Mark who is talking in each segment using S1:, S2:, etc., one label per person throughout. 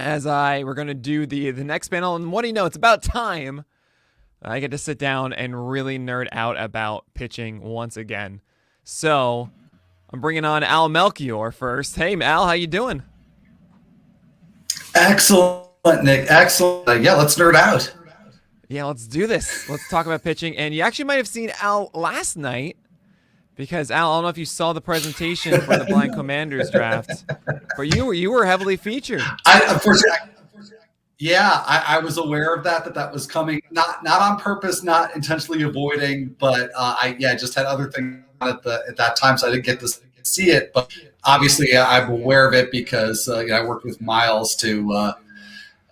S1: we're going to do the next panel. And what do you know? It's about time I get to sit down and really nerd out about pitching once again. So I'm bringing on Al Melchior first. Hey, Al, how you doing?
S2: Excellent, Nick. Excellent. Yeah, let's nerd out.
S1: Yeah, let's do this. Let's talk about pitching. And you actually might have seen Al last night because, Al, I don't know if you saw the presentation for the Blind Commanders draft, but you were heavily featured.
S2: Unfortunately, I was aware of that was coming. Not on purpose, not intentionally avoiding, but I just had other things at that time, so I didn't get to see it. But obviously, I'm aware of it because I worked with Miles to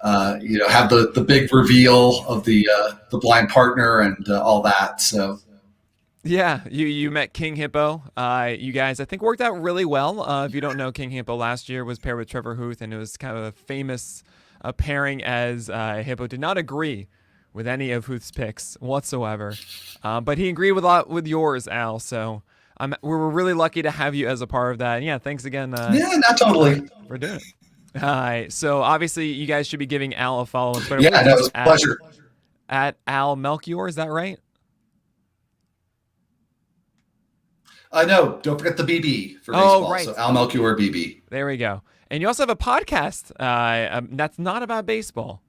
S2: have the big reveal of the blind partner and all that. So.
S1: Yeah, you met King Hippo. You guys, I think, worked out really well. If you don't know, King Hippo last year was paired with Trevor Huth, and it was kind of a famous pairing as Hippo did not agree with any of Huth's picks whatsoever. But he agreed with yours, Al. So we were really lucky to have you as a part of that. And yeah, thanks again.
S2: Not totally.
S1: For doing it. All right. So obviously, you guys should be giving Al a follow on Twitter.
S2: Yeah, that was a pleasure.
S1: At Al Melchior, is that right?
S2: No, don't forget the BB for baseball.
S1: Oh, right.
S2: So Al Melchior BB.
S1: There we go. And you also have a podcast that's not about baseball.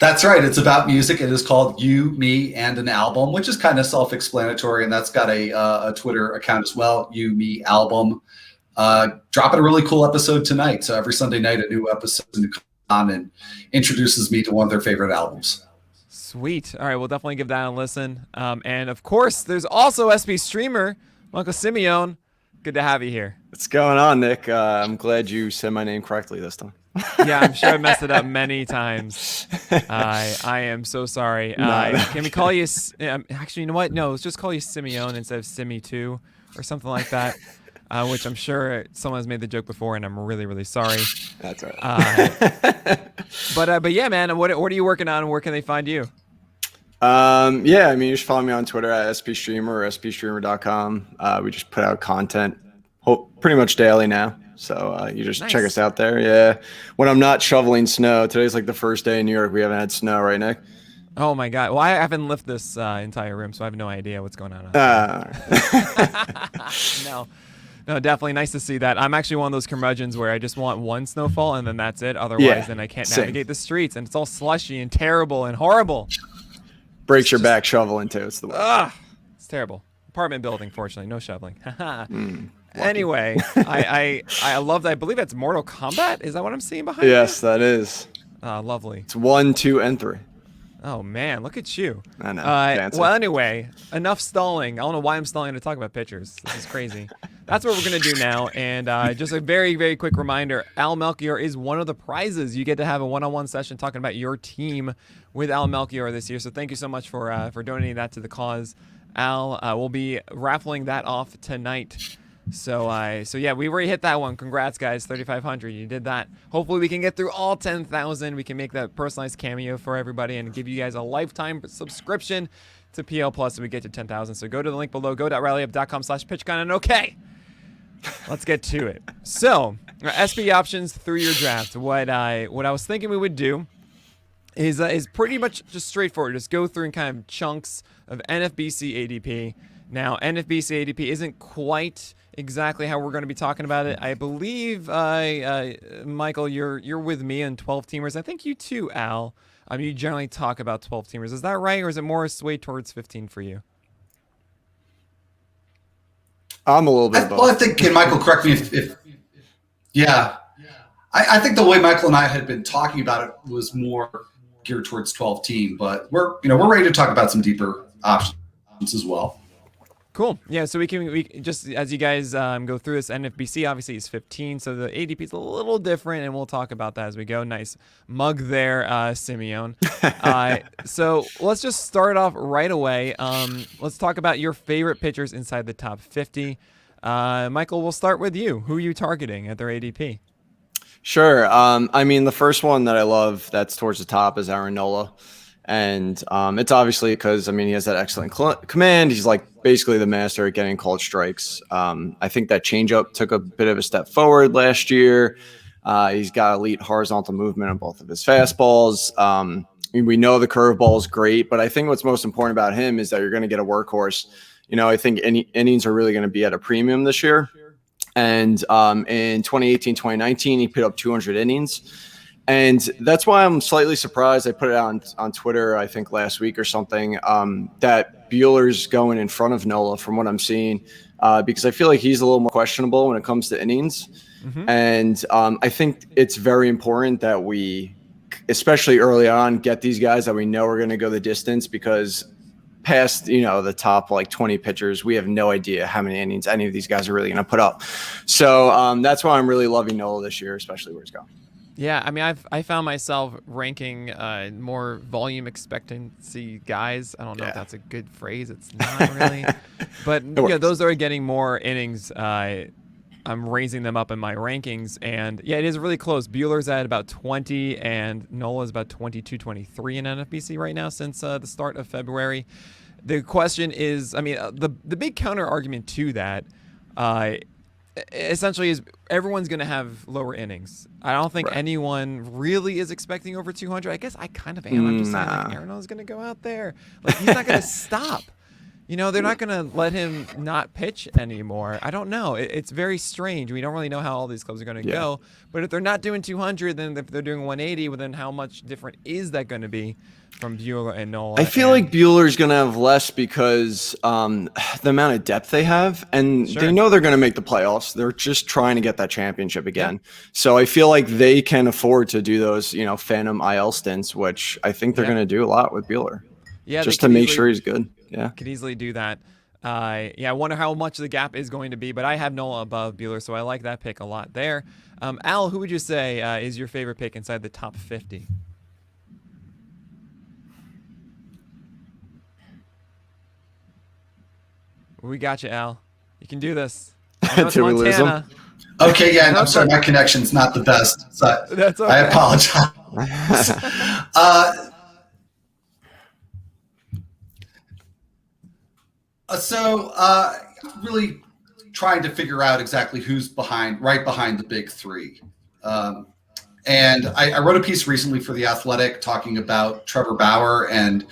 S2: That's right. It's about music. It is called You, Me, and an Album, which is kind of self-explanatory. And that's got a Twitter account as well, You, Me, Album. Dropping a really cool episode tonight. So every Sunday night, a new episode comes on and introduces me to one of their favorite albums.
S1: Sweet. All right, we'll definitely give that a listen. And of course, there's also SB streamer, Uncle Simione. Good to have you here.
S3: What's going on, Nick? I'm glad you said my name correctly this time.
S1: Yeah, I'm sure I messed it up many times. I am so sorry. Can we call you? Actually, you know what? No, let's just call you Simione instead of Simi2 or something like that. Which I'm sure someone has made the joke before, and I'm really, really sorry.
S3: That's right.
S1: But yeah, man, what are you working on, and where can they find you?
S3: You just follow me on Twitter at spstreamer or spstreamer.com. We just put out content pretty much daily now. So you just check us out there. Yeah. When I'm not shoveling snow, today's like the first day in New York we haven't had snow, right, Nick?
S1: Oh my God. Well, I haven't lifted this entire room, so I have no idea what's going on. No, definitely nice to see that. I'm actually one of those curmudgeons where I just want one snowfall and then that's it. Otherwise, then I can't navigate the streets, and it's all slushy and terrible and horrible.
S3: Breaks your back shoveling too. It's the worst.
S1: It's terrible. Apartment building, fortunately, no shoveling. Anyway, I love that. I believe that's Mortal Kombat. Is that what I'm seeing behind me?
S3: Yes, that is.
S1: Lovely.
S3: It's 1, 2, and 3.
S1: Oh man, look at you.
S3: I know.
S1: Well, anyway, enough stalling. I don't know why I'm stalling to talk about pitchers. This is crazy. That's what we're going to do now. And just a very, very quick reminder, Al Melchior is one of the prizes. You get to have a one-on-one session talking about your team with Al Melchior this year. So thank you so much for donating that to the cause. Al, we'll be raffling that off tonight. So yeah, we already hit that one. Congrats, guys. 3,500. You did that. Hopefully we can get through all 10,000. We can make that personalized cameo for everybody and give you guys a lifetime subscription to PL Plus if we get to 10,000. So go to the link below. Go to rallyup.com/PitchCon. And okay, let's get to it. So SB options through your draft. What I was thinking we would do is pretty much just straightforward. Just go through in kind of chunks of NFBC ADP. Now, NFBC ADP isn't quite exactly how we're going to be talking about it. I believe, Michael, you're with me on 12 teamers. I think you too, Al. You generally talk about 12 teamers. Is that right, or is it more swayed towards 15 for you?
S3: I'm a little bit.
S2: Well, I think, and Michael, correct me if I think the way Michael and I had been talking about it was more geared towards 12 team, but we're ready to talk about some deeper options as well.
S1: Cool. Yeah, so we just, as you guys go through this, NFBC obviously is 15, so the ADP is a little different, and we'll talk about that as we go. Nice mug there, Simione. So let's just start off right away. Let's talk about your favorite pitchers inside the top 50. Michael, we'll start with you. Who are you targeting at their ADP?
S3: Sure. The first one that I love that's towards the top is Aaron Nola. And it's obviously because, he has that excellent command. He's like basically the master at getting called strikes. I think that changeup took a bit of a step forward last year. He's got elite horizontal movement on both of his fastballs. We know the curveball is great, but I think what's most important about him is that you're going to get a workhorse. I think innings are really going to be at a premium this year. And in 2018, 2019, he put up 200 innings. And that's why I'm slightly surprised. I put it on Twitter, I think last week or something, that Buehler's going in front of Nola from what I'm seeing, because I feel like he's a little more questionable when it comes to innings. Mm-hmm. And I think it's very important that we, especially early on, get these guys that we know are going to go the distance, because past, the top like 20 pitchers, we have no idea how many innings any of these guys are really going to put up. So that's why I'm really loving Nola this year, especially where he's going.
S1: Yeah, I mean, I found myself ranking more volume expectancy guys. I don't know if that's a good phrase. It's not really. But those that are getting more innings, I'm raising them up in my rankings. And, it is really close. Buehler's at about 20, and Nola's about 22, 23 in NFBC right now since the start of February. The question is, I mean, the big counter argument to that essentially is everyone's going to have lower innings. I don't think anyone really is expecting over 200. I guess I kind of am. I'm just saying, like, Arenado's going to go out there. Like, he's not going to stop. They're not going to let him not pitch anymore. I don't know. It's very strange. We don't really know how all these clubs are going to go. But if they're not doing 200, then if they're doing 180, well, then how much different is that going to be from Buehler and Nola?
S3: I feel like Buehler's going to have less because the amount of depth they have, and they know they're going to make the playoffs. They're just trying to get that championship again. Yeah. So I feel like they can afford to do those, phantom IL stints, which I think they're going to do a lot with Buehler. Yeah, just to make sure he's good. Yeah,
S1: could easily do that. I wonder how much the gap is going to be, but I have Nola above Buehler, so I like that pick a lot there. Al, who would you say is your favorite pick inside the top 50? We got you, Al. You can do this.
S3: Did we lose him?
S2: Okay, yeah, I'm sorry, my connection's not the best. So
S1: that's okay.
S2: I apologize. Really trying to figure out exactly who's right behind the big three. And I wrote a piece recently for The Athletic talking about Trevor Bauer and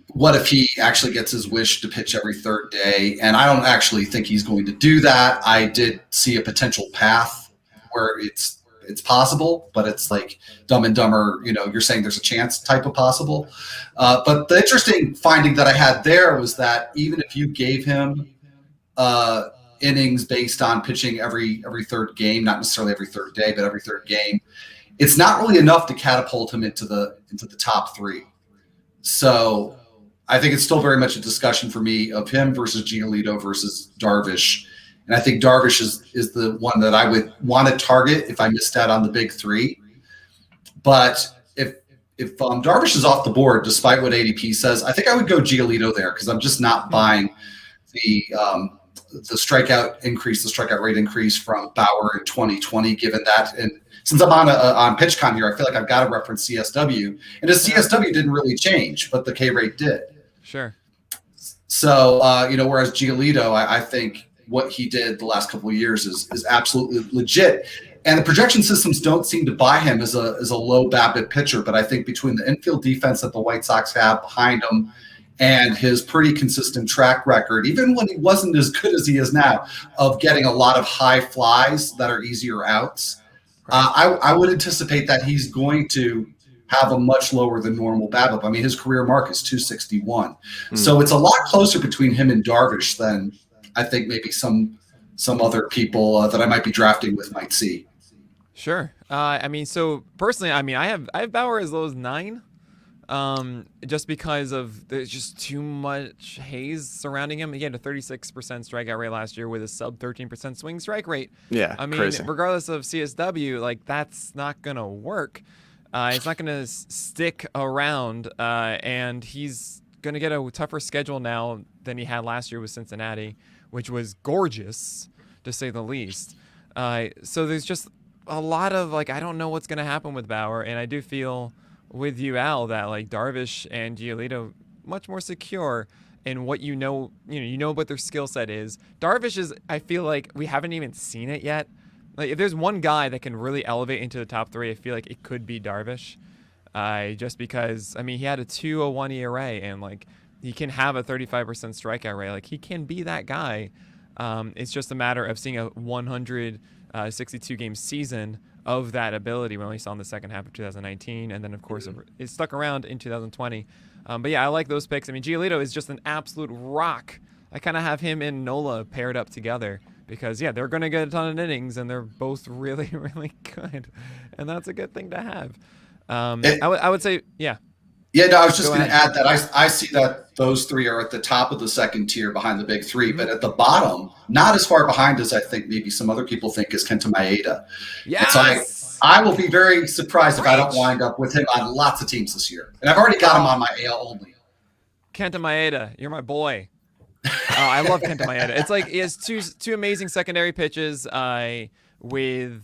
S2: what if he actually gets his wish to pitch every third day. And I don't actually think he's going to do that. I did see a potential path where it's possible, but it's like Dumb and Dumber, you're saying there's a chance type of possible. But the interesting finding that I had there was that even if you gave him innings based on pitching every third game, not necessarily every third day, but every third game, it's not really enough to catapult him into the top three. So I think it's still very much a discussion for me of him versus Giolito versus Darvish. And I think Darvish is the one that I would want to target if I missed out on the big three. But if Darvish is off the board, despite what ADP says, I think I would go Giolito there because I'm just not buying the strikeout rate increase from Bauer in 2020, given that. And since I'm on PitchCon here, I feel like I've got to reference CSW. And his CSW didn't really change, but the K rate did.
S1: Sure.
S2: So, whereas Giolito, I think what he did the last couple of years is absolutely legit. And the projection systems don't seem to buy him as a low BABIP pitcher, but I think between the infield defense that the White Sox have behind him and his pretty consistent track record, even when he wasn't as good as he is now, of getting a lot of high flies that are easier outs, I would anticipate that he's going to have a much lower than normal BABIP. I mean, his career mark is 261. So it's a lot closer between him and Darvish than I think maybe some other people that I might be drafting with might see.
S1: Sure. So personally, I have Bauer as low as 9, just because of there's just too much haze surrounding him. He had a 36% strikeout rate last year with a sub 13% swing strike rate.
S3: Yeah,
S1: I mean,
S3: crazy.
S1: Regardless of CSW, like that's not gonna work. It's not gonna stick around, and he's gonna get a tougher schedule now than he had last year with Cincinnati, which was gorgeous to say the least. So there's just a lot of I don't know what's going to happen with Bauer, and I do feel with you, Al, that Darvish and Giolito much more secure in what you know what their skill set is. Darvish is, I feel like we haven't even seen it yet, Like, if there's one guy that can really elevate into the top 3, I feel like it could be Darvish. Just because, I mean, he had a 2.01 ERA, and like he can have a 35% strikeout rate. Like, he can be that guy. It's just a matter of seeing a 162 game season of that ability. We only saw in the second half of 2019, and then of course it stuck around in 2020. But yeah, I like those picks. I mean, Giolito is just an absolute rock. I kind of have him and Nola paired up together because, yeah, they're going to get a ton of innings, and they're both really, really good, and that's a good thing to have. I would say, yeah.
S2: Yeah, no, I was just going to add that I see that those 3 are at the top of the second tier behind the big 3, but at the bottom, not as far behind as I think maybe some other people think, is Kenta Maeda.
S1: Yes!
S2: So I will be very surprised if I don't wind up with him on lots of teams this year. And I've already got him on my AL only.
S1: Kenta Maeda, you're my boy. I love Kenta Maeda. It's like he has two amazing secondary pitches with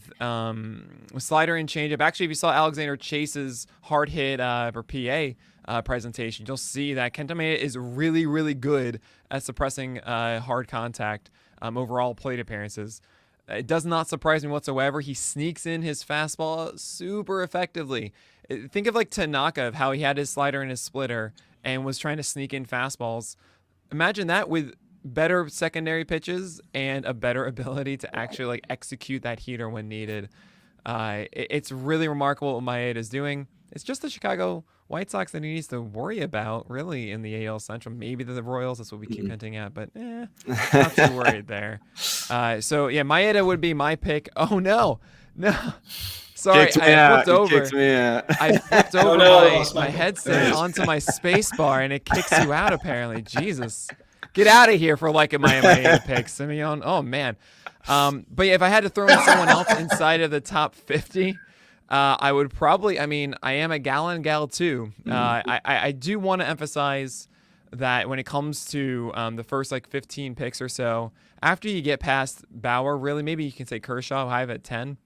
S1: slider and changeup. Actually, if you saw Alexander Chase's hard hit for PA presentation, you'll see that Kenta Maeda is really, really good at suppressing hard contact overall plate appearances. It does not surprise me whatsoever. He sneaks in his fastball super effectively. Think of like Tanaka, of how he had his slider and his splitter and was trying to sneak in fastballs. Imagine that with better secondary pitches and a better ability to actually like execute that heater when needed. It's really remarkable what Maeda is doing. It's just the Chicago White Sox that he needs to worry about, really, in the AL Central. Maybe the Royals, that's what we keep hinting at, but not too worried there. So yeah, Maeda would be my pick. Oh no. Sorry, I flipped over. I flipped over my headset onto my space bar, and it kicks you out apparently. Jesus. Get out of here for liking my Maeda picks, Simione. Oh, man. But yeah, if I had to throw in someone else inside of the top 50, I would probably, I mean, I am a Gallen gal too. I do want to emphasize that when it comes to the first like 15 picks or so, after you get past Bauer, really, maybe you can say Kershaw, I have at 10.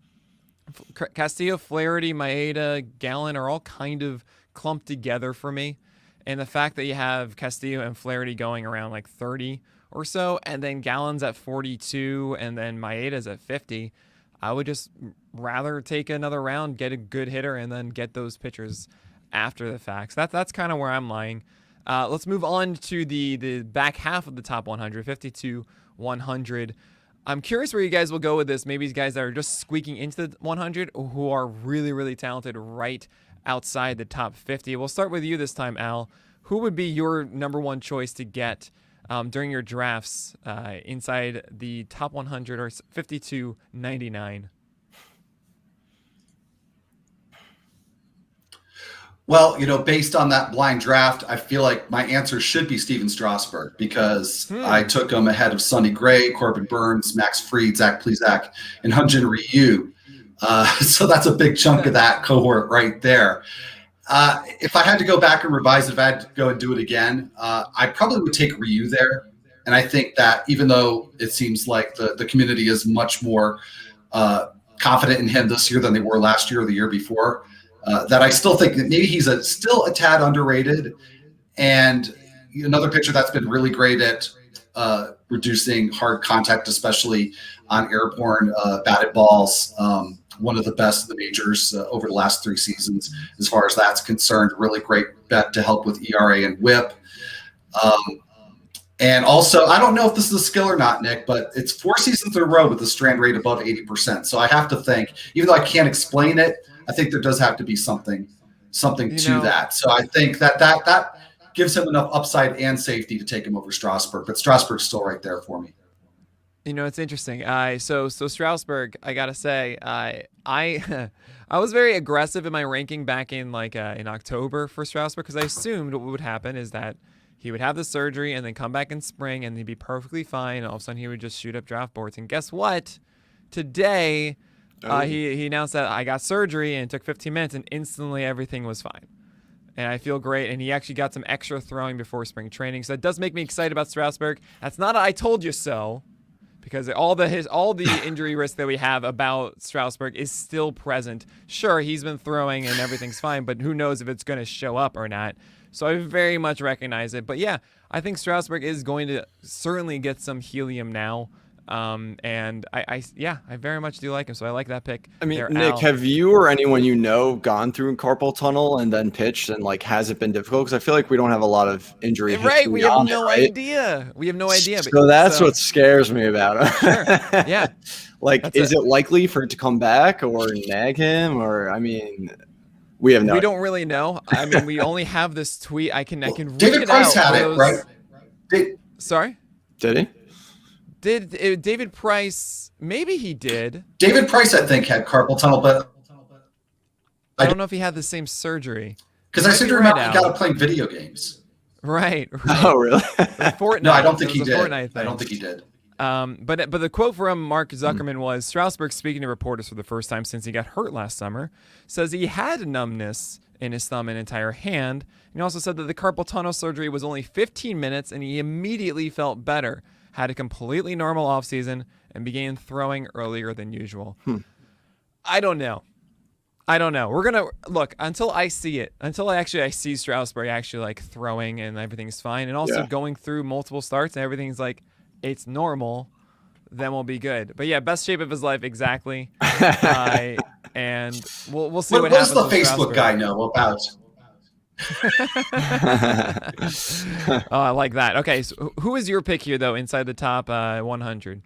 S1: Castillo, Flaherty, Maeda, Gallen are all kind of clumped together for me. And the fact that you have Castillo and Flaherty going around like 30 or so, and then Gallen's at 42, and then Maeda's at 50, I would just rather take another round, get a good hitter, and then get those pitchers after the fact. So that's kind of where I'm lying. Let's move on to the back half of the top 100, 50 to 100. I'm curious where you guys will go with this. Maybe these guys that are just squeaking into the 100 who are really, really talented right outside the top 50. We'll start with you this time, Al. Who would be your number one choice to get during your drafts inside the top 100 or 50 to 99?
S2: Well, based on that blind draft, I feel like my answer should be Steven Strasburg because I took him ahead of Sonny Gray, Corbin Burns, Max Fried, Zach Plesac, and Hyun-Jin Ryu. So that's a big chunk of that cohort right there. If I had to go back and revise it, if I had to go and do it again, I probably would take Ryu there. And I think that even though it seems like the community is much more confident in him this year than they were last year or the year before, that I still think that maybe he's still a tad underrated. And another pitcher that's been really great at reducing hard contact, especially on airborne batted balls. One of the best in the majors over the last 3 seasons, as far as that's concerned. Really great bet to help with ERA and WHIP. And also, I don't know if this is a skill or not, Nick, but it's 4 seasons in a row with the strand rate above 80%. So I have to think, even though I can't explain it, I think there does have to be something to that. So I think that gives him enough upside and safety to take him over Strasburg. But Strasburg's still right there for me.
S1: It's interesting. So Strasburg, I gotta say, I was very aggressive in my ranking back in in October for Strasburg because I assumed what would happen is that he would have the surgery and then come back in spring and he'd be perfectly fine. And all of a sudden he would just shoot up draft boards. And guess what? Today, he announced that I got surgery and it took 15 minutes and instantly everything was fine. And I feel great. And he actually got some extra throwing before spring training. So that does make me excited about Strasburg. That's not a I told you so. Because all the injury risk that we have about Strasburg is still present. Sure, he's been throwing and everything's fine, but who knows if it's going to show up or not. So I very much recognize it. But yeah, I think Strasburg is going to certainly get some helium now. And I very much do like him. So I like that pick.
S3: I mean,
S1: there,
S3: Nick,
S1: Al.
S3: have you or anyone you know gone through carpal tunnel and then pitched and like has it been difficult? Because I feel like we don't have a lot of injury
S1: Right,
S3: history
S1: we have
S3: on
S1: no
S3: it, right?
S1: idea. We have no idea.
S3: So that's what scares me about it.
S1: Sure. Yeah.
S3: Like, is it likely for it to come back or nag him? Or, I mean, we have no
S1: We
S3: idea.
S1: don't really know. I mean, we only have this tweet. I can read
S2: David
S1: it
S2: Price
S1: out.
S2: had it, right?
S1: Sorry?
S3: Did he?
S1: Did David Price? Maybe he did.
S2: David Price, I think, had carpal tunnle, but
S1: I don't know if he had the same surgery.
S2: Because I seem to remember he got it playing video games.
S1: Right.
S3: Oh, really?
S1: Fortnite.
S2: No, I don't think he did.
S1: I
S2: don't think he did.
S1: But the quote from Mark Zuckerman was, Strasburg, speaking to reporters for the first time since he got hurt last summer, says he had numbness in his thumb and entire hand. And he also said that the carpal tunnel surgery was only 15 minutes and he immediately felt better, had a completely normal offseason, and began throwing earlier than usual. I don't know. We're going to look until I see it, until I see Strasburg actually like throwing and everything's fine. And also going through multiple starts and everything's like, it's normal, then we'll be good. But yeah, best shape of his life, exactly. And we'll see what happens.
S2: What does the Facebook guy know about?
S1: Oh, I like that. Okay, so who is your pick here though inside the top 100?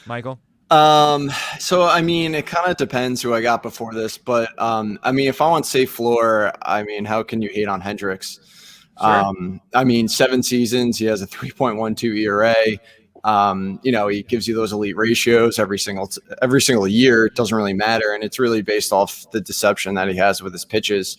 S1: Michael?
S3: So I mean, it kind of depends who I got before this, but I mean, if I want safe floor, I mean, how can you hate on Hendricks?
S1: Sure.
S3: I mean, 7 seasons, he has a 3.12 ERA. You know, he gives you those elite ratios every single year. It doesn't really matter, and it's really based off the deception that he has with his pitches.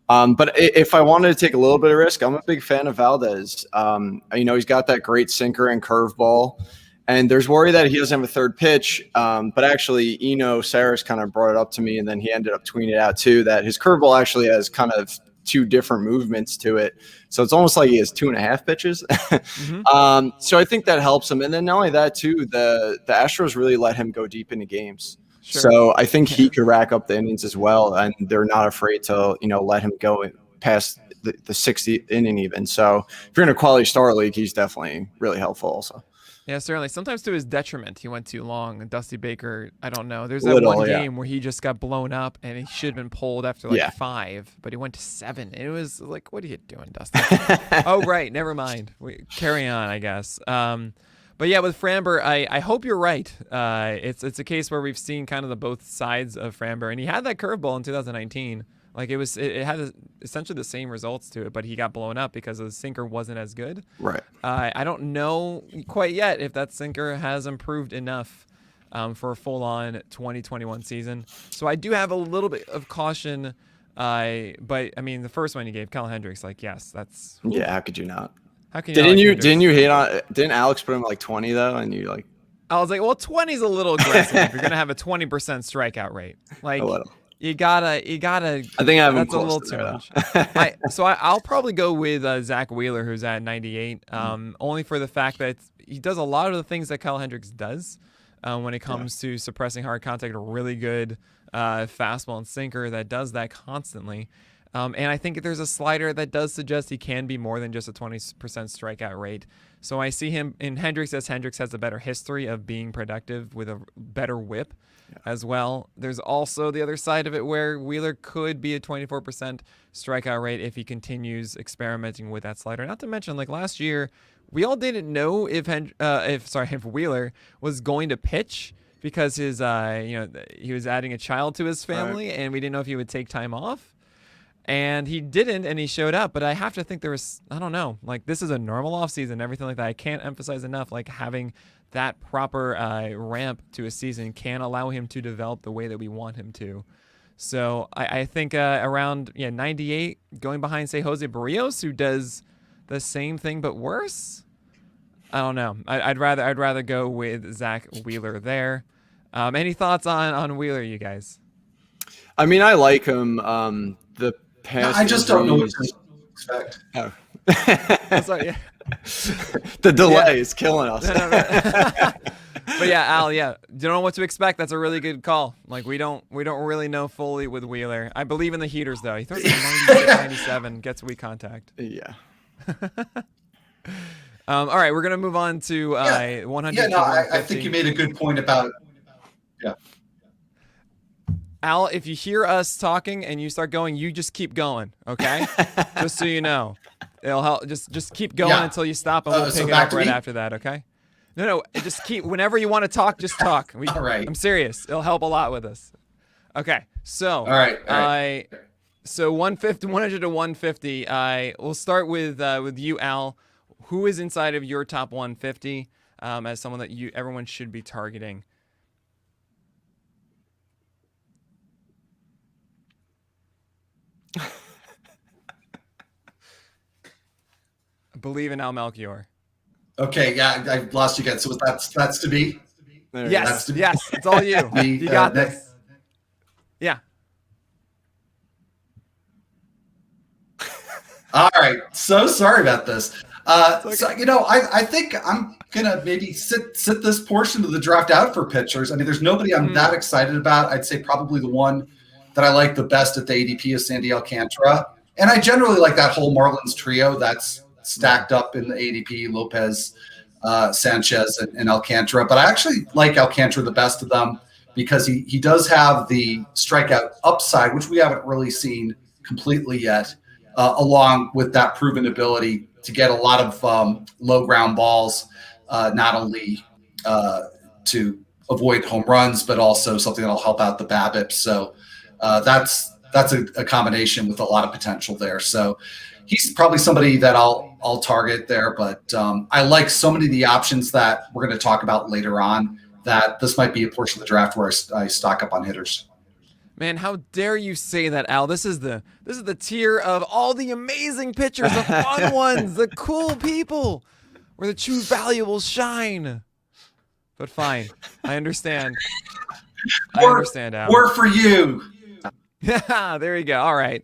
S3: But if I wanted to take a little bit of risk, I'm a big fan of Valdez. You know, he's got that great sinker and curveball, and there's worry that he doesn't have a third pitch. But actually, Eno Saris kind of brought it up to me, and then he ended up tweeting it out too, that his curveball actually has kind of 2 different movements to it. So it's almost like he has 2.5 pitches. So I think that helps him. And then not only that too, the Astros really let him go deep into games. Sure. So I think he could rack up the innings as well. And they're not afraid to, you know, let him go past the 60th inning even. So if you're in a quality star league, he's definitely really helpful also.
S1: Yeah, certainly. Sometimes to his detriment, he went too long. And Dusty Baker, I don't know. There's that one game where he just got blown up and he should have been pulled after 5, but he went to 7. It was like, what are you doing, Dusty? Oh, right. Never mind. We carry on, I guess. But yeah, with Framber, I hope you're right. It's a case where we've seen kind of the both sides of Framber, and he had that curveball in 2019. Like it had essentially the same results to it, but he got blown up because the sinker wasn't as good.
S3: Right.
S1: I don't know quite yet if that sinker has improved enough for a full-on 2021 season. So I do have a little bit of caution. But I mean, the first one you gave, Kyle Hendricks, like yes, that's.
S3: Yeah, how could you not?
S1: How can you?
S3: Didn't you hate on? Didn't Alex put him like 20 though, and you like?
S1: I was like, well, 20 is a little aggressive if you're gonna have a 20% strikeout rate. Like.
S3: A little.
S1: You gotta.
S3: I think I have
S1: that's a little too much. I'll probably go with Zach Wheeler, who's at 98. Only for the fact that he does a lot of the things that Kyle Hendricks does when it comes to suppressing hard contact. A really good fastball and sinker that does that constantly. And I think there's a slider that does suggest he can be more than just a 20% strikeout rate. So I see him in Hendricks, as Hendricks has a better history of being productive with a better whip as well. There's also the other side of it where Wheeler could be a 24% strikeout rate if he continues experimenting with that slider. Not to mention, like last year, we all didn't know if Wheeler was going to pitch because his he was adding a child to his family, and we didn't know if he would take time off. And he didn't, and he showed up. But I have to think there was, I don't know, like this is a normal offseason, everything like that. I can't emphasize enough, like having that proper ramp to a season can allow him to develop the way that we want him to. So I think around 98, going behind, say, Jose Barrios, who does the same thing but worse. I don't know. I'd rather go with Zach Wheeler there. Any thoughts on Wheeler, you guys?
S3: I mean, I like him. The past.
S2: I just don't know what to expect.
S3: Oh.
S1: Sorry, yeah.
S3: The delay is killing us.
S1: No. But yeah, Al, you don't know what to expect. That's a really good call. Like we don't really know fully with Wheeler. I believe in the heaters though. He throws like 96, 97, gets weak contact.
S3: Yeah.
S1: All right, we're gonna move on to 100.
S2: Yeah,
S1: to
S2: no, I
S1: 150.
S2: think you made a good point about. Yeah.
S1: Al, if you hear us talking and you start going, you just keep going, okay? Just so you know, it'll help. Just keep going
S2: Yeah.
S1: until you stop, and we'll
S2: So
S1: pick it
S2: back
S1: up
S2: to
S1: right
S2: me?
S1: after that, okay? No, just keep. Whenever you want to talk, just talk.
S2: All right.
S1: I'm serious. It'll help a lot with us. Okay, so
S2: All right.
S1: so 150, 100 to 150. We'll start with you, Al. Who is inside of your top 150 as someone that everyone should be targeting? Believe in Al Melchior.
S2: Okay. Yeah, I lost you again. So that's to be.
S3: There you
S1: Yes,
S3: go.
S1: yes, it's all you.
S2: Me,
S1: You got
S2: Nick.
S1: this. Yeah.
S2: All right. So sorry about this.
S1: okay.
S2: So I think I'm gonna maybe sit this portion of the draft out for pitchers. I mean, there's nobody I'm that excited about. I'd say probably the one that I like the best at the ADP is Sandy Alcantara, and I generally like that whole Marlins trio that's stacked up in the ADP: Lopez, Sanchez, and Alcantara. But I actually like Alcantara the best of them because he does have the strikeout upside, which we haven't really seen completely yet. Along with that proven ability to get a lot of low ground balls, not only to avoid home runs, but also something that'll help out the BABIP. So that's a combination with a lot of potential there. So he's probably somebody that I'll target there. But I like so many of the options that we're going to talk about later on that this might be a portion of the draft where I stock up on hitters.
S1: Man, how dare you say that, Al? This is the tier of all the amazing pitchers, the fun ones, the cool people, where the true valuables shine. But fine, I understand. I understand, Al.
S2: Work for you.
S1: Yeah, there you go. All right.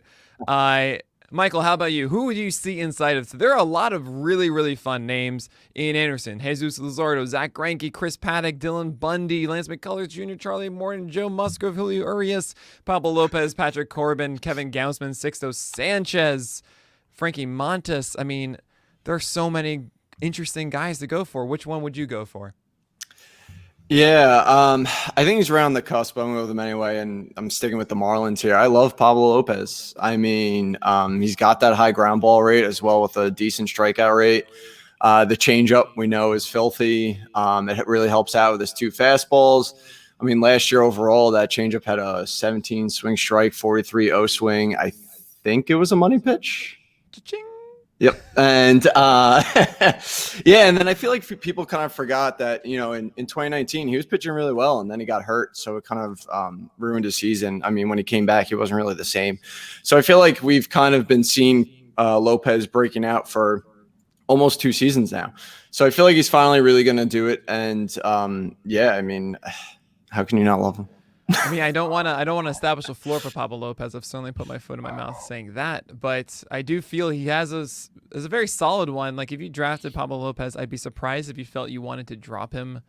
S1: Michael, how about you? Who would you see inside of? So there are a lot of really, really fun names. Ian Anderson, Jesus Luzardo, Zach Greinke, Chris Paddock, Dylan Bundy, Lance McCullers Jr., Charlie Morton, Joe Musgrove, Julio Urias, Pablo Lopez, Patrick Corbin, Kevin Gausman, Sixto Sanchez, Frankie Montas. I mean, there are so many interesting guys to go for. Which one would you go for?
S3: Yeah, I think he's around the cusp. I'm going with him anyway, and I'm sticking with the Marlins here. I love Pablo Lopez. I mean, he's got that high ground ball rate as well with a decent strikeout rate. The changeup we know is filthy. It really helps out with his two fastballs. I mean, last year overall, that changeup had a 17 swing strike, 43 O swing. I think it was a money pitch.
S1: Cha-ching.
S3: Yep. And yeah, and then I feel like people kind of forgot that, in 2019, he was pitching really well and then he got hurt. So it kind of ruined his season. I mean, when he came back, he wasn't really the same. So I feel like we've kind of been seeing Lopez breaking out for almost 2 seasons now. So I feel like he's finally really going to do it. And yeah, I mean, how can you not love him?
S1: I mean, I don't want to establish a floor for Pablo Lopez. I've certainly put my foot in my mouth saying that, but I do feel he has is a very solid one. Like if you drafted Pablo Lopez, I'd be surprised if you felt you wanted to drop him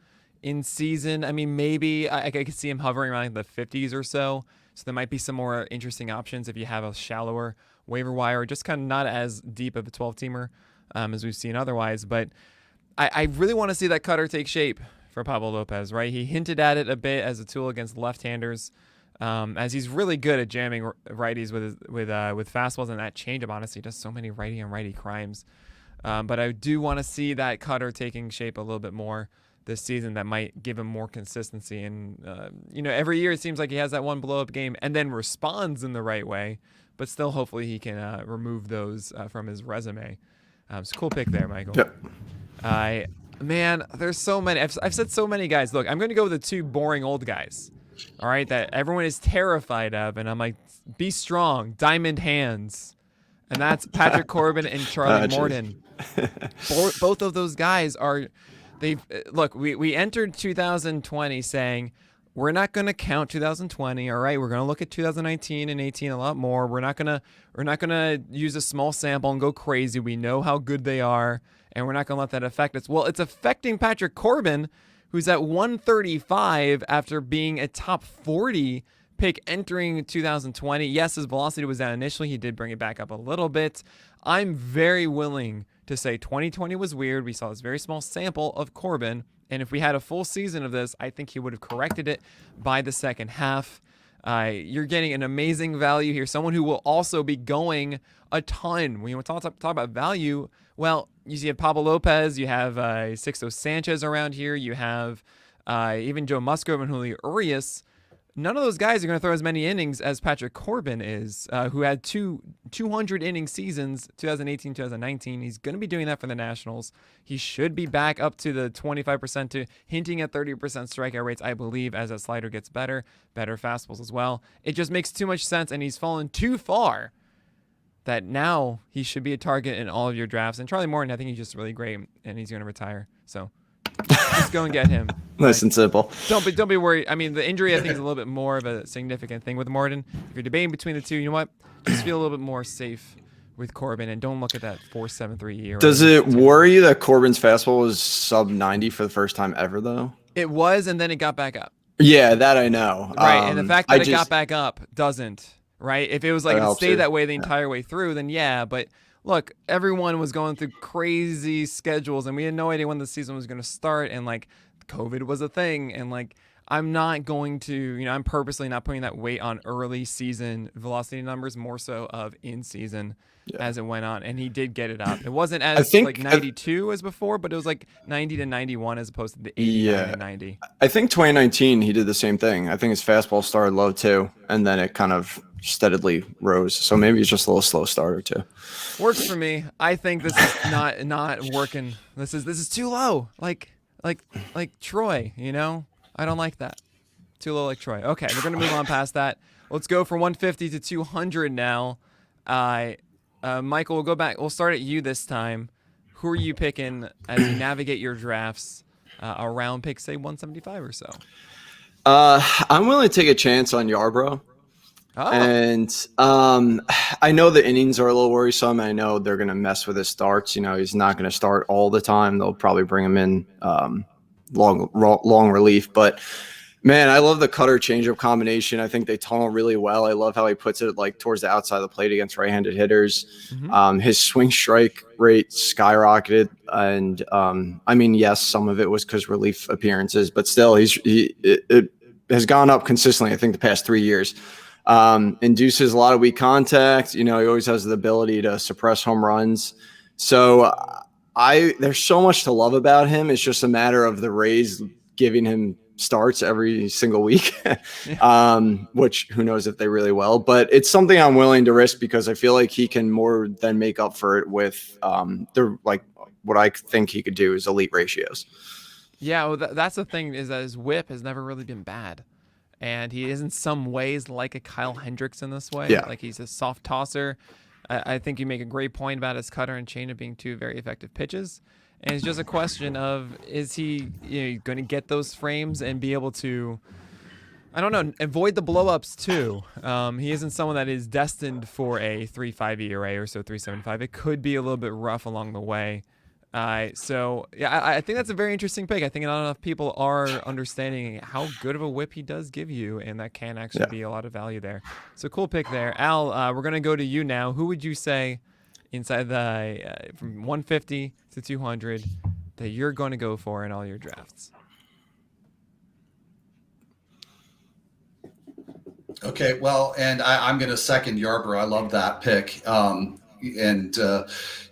S1: in season. I mean, maybe I could see him hovering around the 50s or so. So there might be some more interesting options if you have a shallower waiver wire, just kind of not as deep of a 12-teamer as we've seen otherwise. But I really want to see that cutter take shape for Pablo Lopez, right? He hinted at it a bit as a tool against left-handers, as he's really good at jamming righties with fastballs, and that changeup honestly does so many righty and righty crimes. But I do want to see that cutter taking shape a little bit more this season. That might give him more consistency. And every year it seems like he has that one blow-up game and then responds in the right way. But still, hopefully, he can remove those from his resume. It's a cool pick there, Michael.
S3: Yep.
S1: Man, there's so many. I've said so many guys. Look, I'm going to go with the 2 boring old guys, all right, that everyone is terrified of. And I'm like, be strong, diamond hands. And that's Patrick Corbin and Charlie Morton. Both of those guys look, we entered 2020 saying, we're not going to count 2020, all right? We're going to look at 2019 and 18 a lot more. We're not going to use a small sample and go crazy. We know how good they are. And we're not going to let that affect us. Well, it's affecting Patrick Corbin, who's at 135 after being a top 40 pick entering 2020. Yes, his velocity was down initially. He did bring it back up a little bit. I'm very willing to say 2020 was weird. We saw this very small sample of Corbin, and if we had a full season of this, I think he would have corrected it by the second half. You're getting an amazing value here. Someone who will also be going a ton. When you talk about value, well, you have Pablo Lopez, you have Sixto Sanchez around here, you have even Joe Musgrove and Julio Urias. None of those guys are going to throw as many innings as Patrick Corbin is, who had 200 inning seasons, 2018, 2019. He's going to be doing that for the Nationals. He should be back up to the 25% to hinting at 30% strikeout rates, I believe, as that slider gets better fastballs as well. It just makes too much sense, and he's fallen too far that now he should be a target in all of your drafts. And Charlie Morton, I think he's just really great, and he's going to retire. So just go and get him.
S3: Nice and simple.
S1: Don't be worried. I mean, the injury I think is a little bit more of a significant thing with Morton. If you're debating between the two, you know what? Just feel a little bit more safe with Corbin and don't look at that 4.73 ERA.
S3: Does it worry you that Corbin's fastball was sub 90 for the first time ever though?
S1: It was, and then it got back up.
S3: Yeah, that I know.
S1: Right, and the fact that it got back up doesn't. Right, if it was like it stayed that way the entire way through, then yeah, but. Look, everyone was going through crazy schedules, and we had no idea when the season was going to start, and, like, COVID was a thing, and, like, I'm not going to, I'm purposely not putting that weight on early season velocity numbers, more so of in-season as it went on, and he did get it up. It wasn't as, 92 as before, but it was, like, 90 to 91 as opposed to the 89 to 90.
S3: I think 2019, he did the same thing. I think his fastball started low, too, and then it kind of steadily rose. So maybe it's just a little slow starter too.
S1: Works for me. I think this is not working. This is too low. Like Troy, I don't like that. Too low like Troy. Okay, we're gonna move on past that. Let's go from 150 to 200 now. Michael, we'll go back. We'll start at you this time. Who are you picking as you navigate your drafts around pick, say 175 or so?
S3: I'm willing to take a chance on Yarbrough. Oh. And I know the innings are a little worrisome. I know they're going to mess with his starts. He's not going to start all the time. They'll probably bring him in long relief. But, man, I love the cutter changeup combination. I think they tunnel really well. I love how he puts it like towards the outside of the plate against right-handed hitters. Mm-hmm. His swing strike rate skyrocketed. And, I mean, yes, some of it was because relief appearances. But still, it has gone up consistently, I think, the past 3 years. Induces a lot of weak contact. He always has the ability to suppress home runs. So there's so much to love about him. It's just a matter of the Rays giving him starts every single week, which who knows if they really will. But it's something I'm willing to risk because I feel like he can more than make up for it with what I think he could do is elite ratios.
S1: Yeah, well, that's the thing is that his whip has never really been bad. And he is in some ways like a Kyle Hendricks in this way. Yeah. Like he's a soft tosser. I think you make a great point about his cutter and changeup being two very effective pitches. And it's just a question of, is he going to get those frames and be able to, I don't know, avoid the blowups too. He isn't someone that is destined for a 3.5 ERA or so 3.75. It could be a little bit rough along the way. So yeah, I think that's a very interesting pick. I think not enough people are understanding how good of a whip he does give you, and that can actually be a lot of value there. So cool pick there. Al, we're gonna go to you now. Who would you say inside the from 150 to 200 that you're going to go for in all your drafts?
S2: Okay, well, and I'm going to second Yarbrough. I love that pick.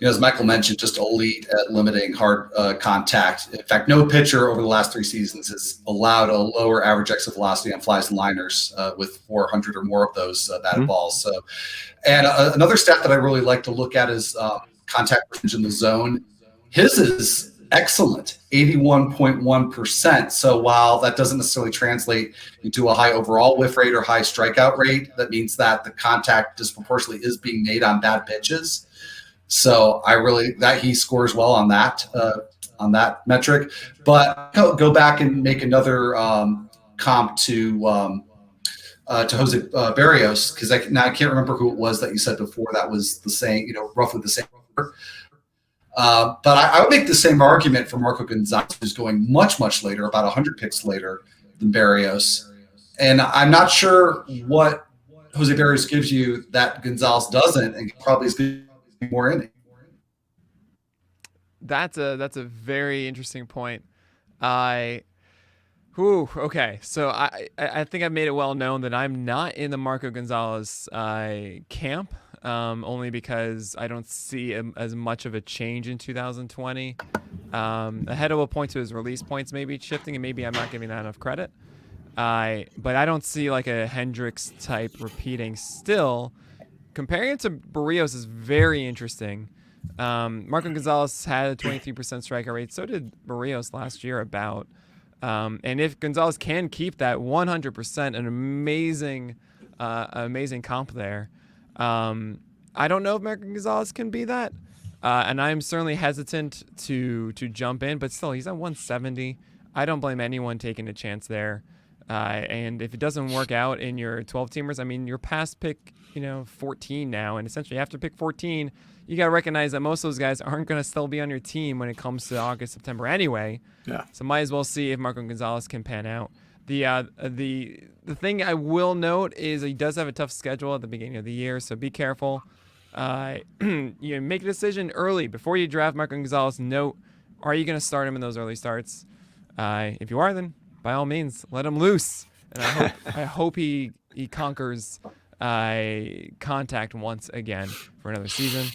S2: As Michael mentioned, just elite at limiting hard contact. In fact, no pitcher over the last 3 seasons has allowed a lower average exit velocity on flies and liners with 400 or more of those batted balls. So, and another stat that I really like to look at is contact percentage in the zone. His is excellent, 81.1%. So while that doesn't necessarily translate into a high overall whiff rate or high strikeout rate, that means that the contact disproportionately is being made on bad pitches. So that he scores well on that metric. But go back and make another comp to Jose Barrios, because I can't remember who it was that you said before that was the same, roughly the same. But I would make the same argument for Marco Gonzalez, who's going much, much later, about 100 picks later than Barrios. And I'm not sure what Jose Barrios gives you that Gonzalez doesn't, and probably is going to be more inning.
S1: That's a very interesting point. Okay. So I think I've made it well known that I'm not in the Marco Gonzalez camp, only because I don't see as much of a change in 2020. Ahead will point to his release points maybe shifting, and maybe I'm not giving that enough credit. But I don't see like a Hendricks type repeating still. Comparing it to Barrios is very interesting. Marco Gonzalez had a 23% strikeout rate. So did Barrios last year about. And if Gonzalez can keep that 100%, an amazing comp there. I don't know if Marco Gonzalez can be that. And I'm certainly hesitant to jump in, but still, he's at 170. I don't blame anyone taking a chance there. And if it doesn't work out in your 12 teamers, I mean, you're past pick, 14 now, and essentially after pick 14, you got to recognize that most of those guys aren't going to still be on your team when it comes to August, September anyway.
S3: Yeah.
S1: So might as well see if Marco Gonzalez can pan out. The thing I will note is he does have a tough schedule at the beginning of the year, so be careful. Make a decision early before you draft Marco Gonzalez. Note, are you going to start him in those early starts? If you are, then by all means, let him loose. And I hope he conquers contact once again for another season.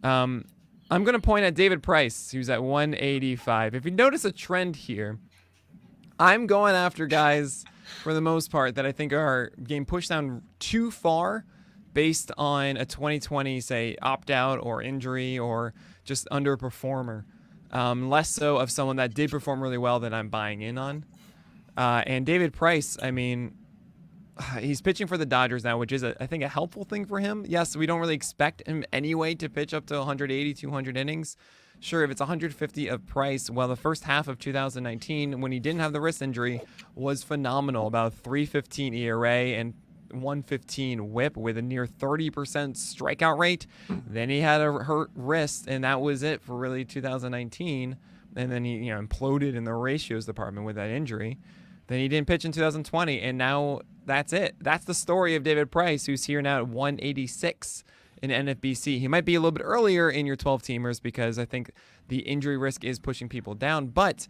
S1: I'm going to point at David Price, who's at 185. If you notice a trend here, I'm going after guys, for the most part, that I think are getting pushed down too far based on a 2020, say, opt-out or injury or just underperformer. Less so of someone that did perform really well that I'm buying in on. And David Price, I mean, he's pitching for the Dodgers now, which is, I think, a helpful thing for him. Yes, we don't really expect him anyway to pitch up to 180, 200 innings. Sure, if it's 150 of Price, well, the first half of 2019, when he didn't have the wrist injury, was phenomenal. About 3.15 ERA and 115 WHIP with a near 30% strikeout rate. Then he had a hurt wrist, and that was it for really 2019. And then he imploded in the ratios department with that injury. Then he didn't pitch in 2020, and now that's it. That's the story of David Price, who's here now at 186 in NFBC. He might be a little bit earlier in your 12-teamers because I think the injury risk is pushing people down. But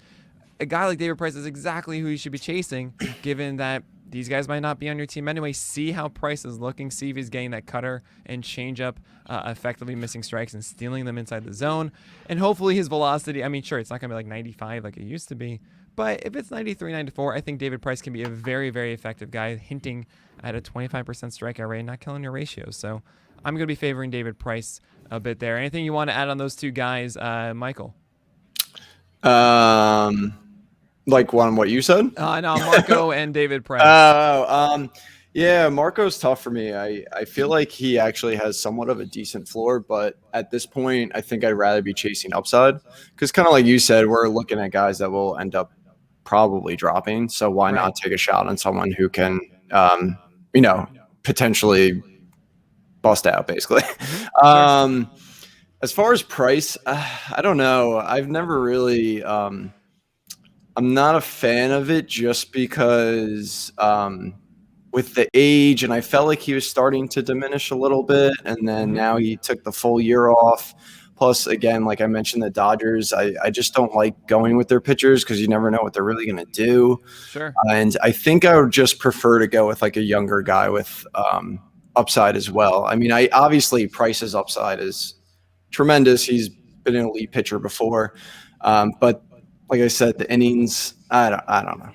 S1: a guy like David Price is exactly who you should be chasing, given that these guys might not be on your team anyway. See how Price is looking. See if he's getting that cutter and changeup, effectively missing strikes and stealing them inside the zone. And hopefully his velocity, I mean, sure, it's not going to be like 95 like it used to be. But if it's 93, 94, I think David Price can be a very, very effective guy, hinting at a 25% strikeout rate, not killing your ratios. So I'm going to be favoring David Price a bit there. Anything you want to add on those two guys, Michael?
S3: Like one, what you said?
S1: No, Marco and David Price.
S3: Yeah, Marco's tough for me. I feel like he actually has somewhat of a decent floor, but at this point, I think I'd rather be chasing upside because kind of like you said, we're looking at guys that will end up probably dropping. So why not take a shot on someone who can, potentially bust out, basically. As far as Price, I don't know. I've never really I'm not a fan of it just because with the age, and I felt like he was starting to diminish a little bit, and then now he took the full year off. Plus, again, like I mentioned, the Dodgers, I just don't like going with their pitchers because you never know what they're really going to do.
S1: Sure.
S3: And I think I would just prefer to go with like a younger guy with upside as well. I mean, obviously Price's upside is tremendous. He's been an elite pitcher before. But like I said, the innings, I don't know.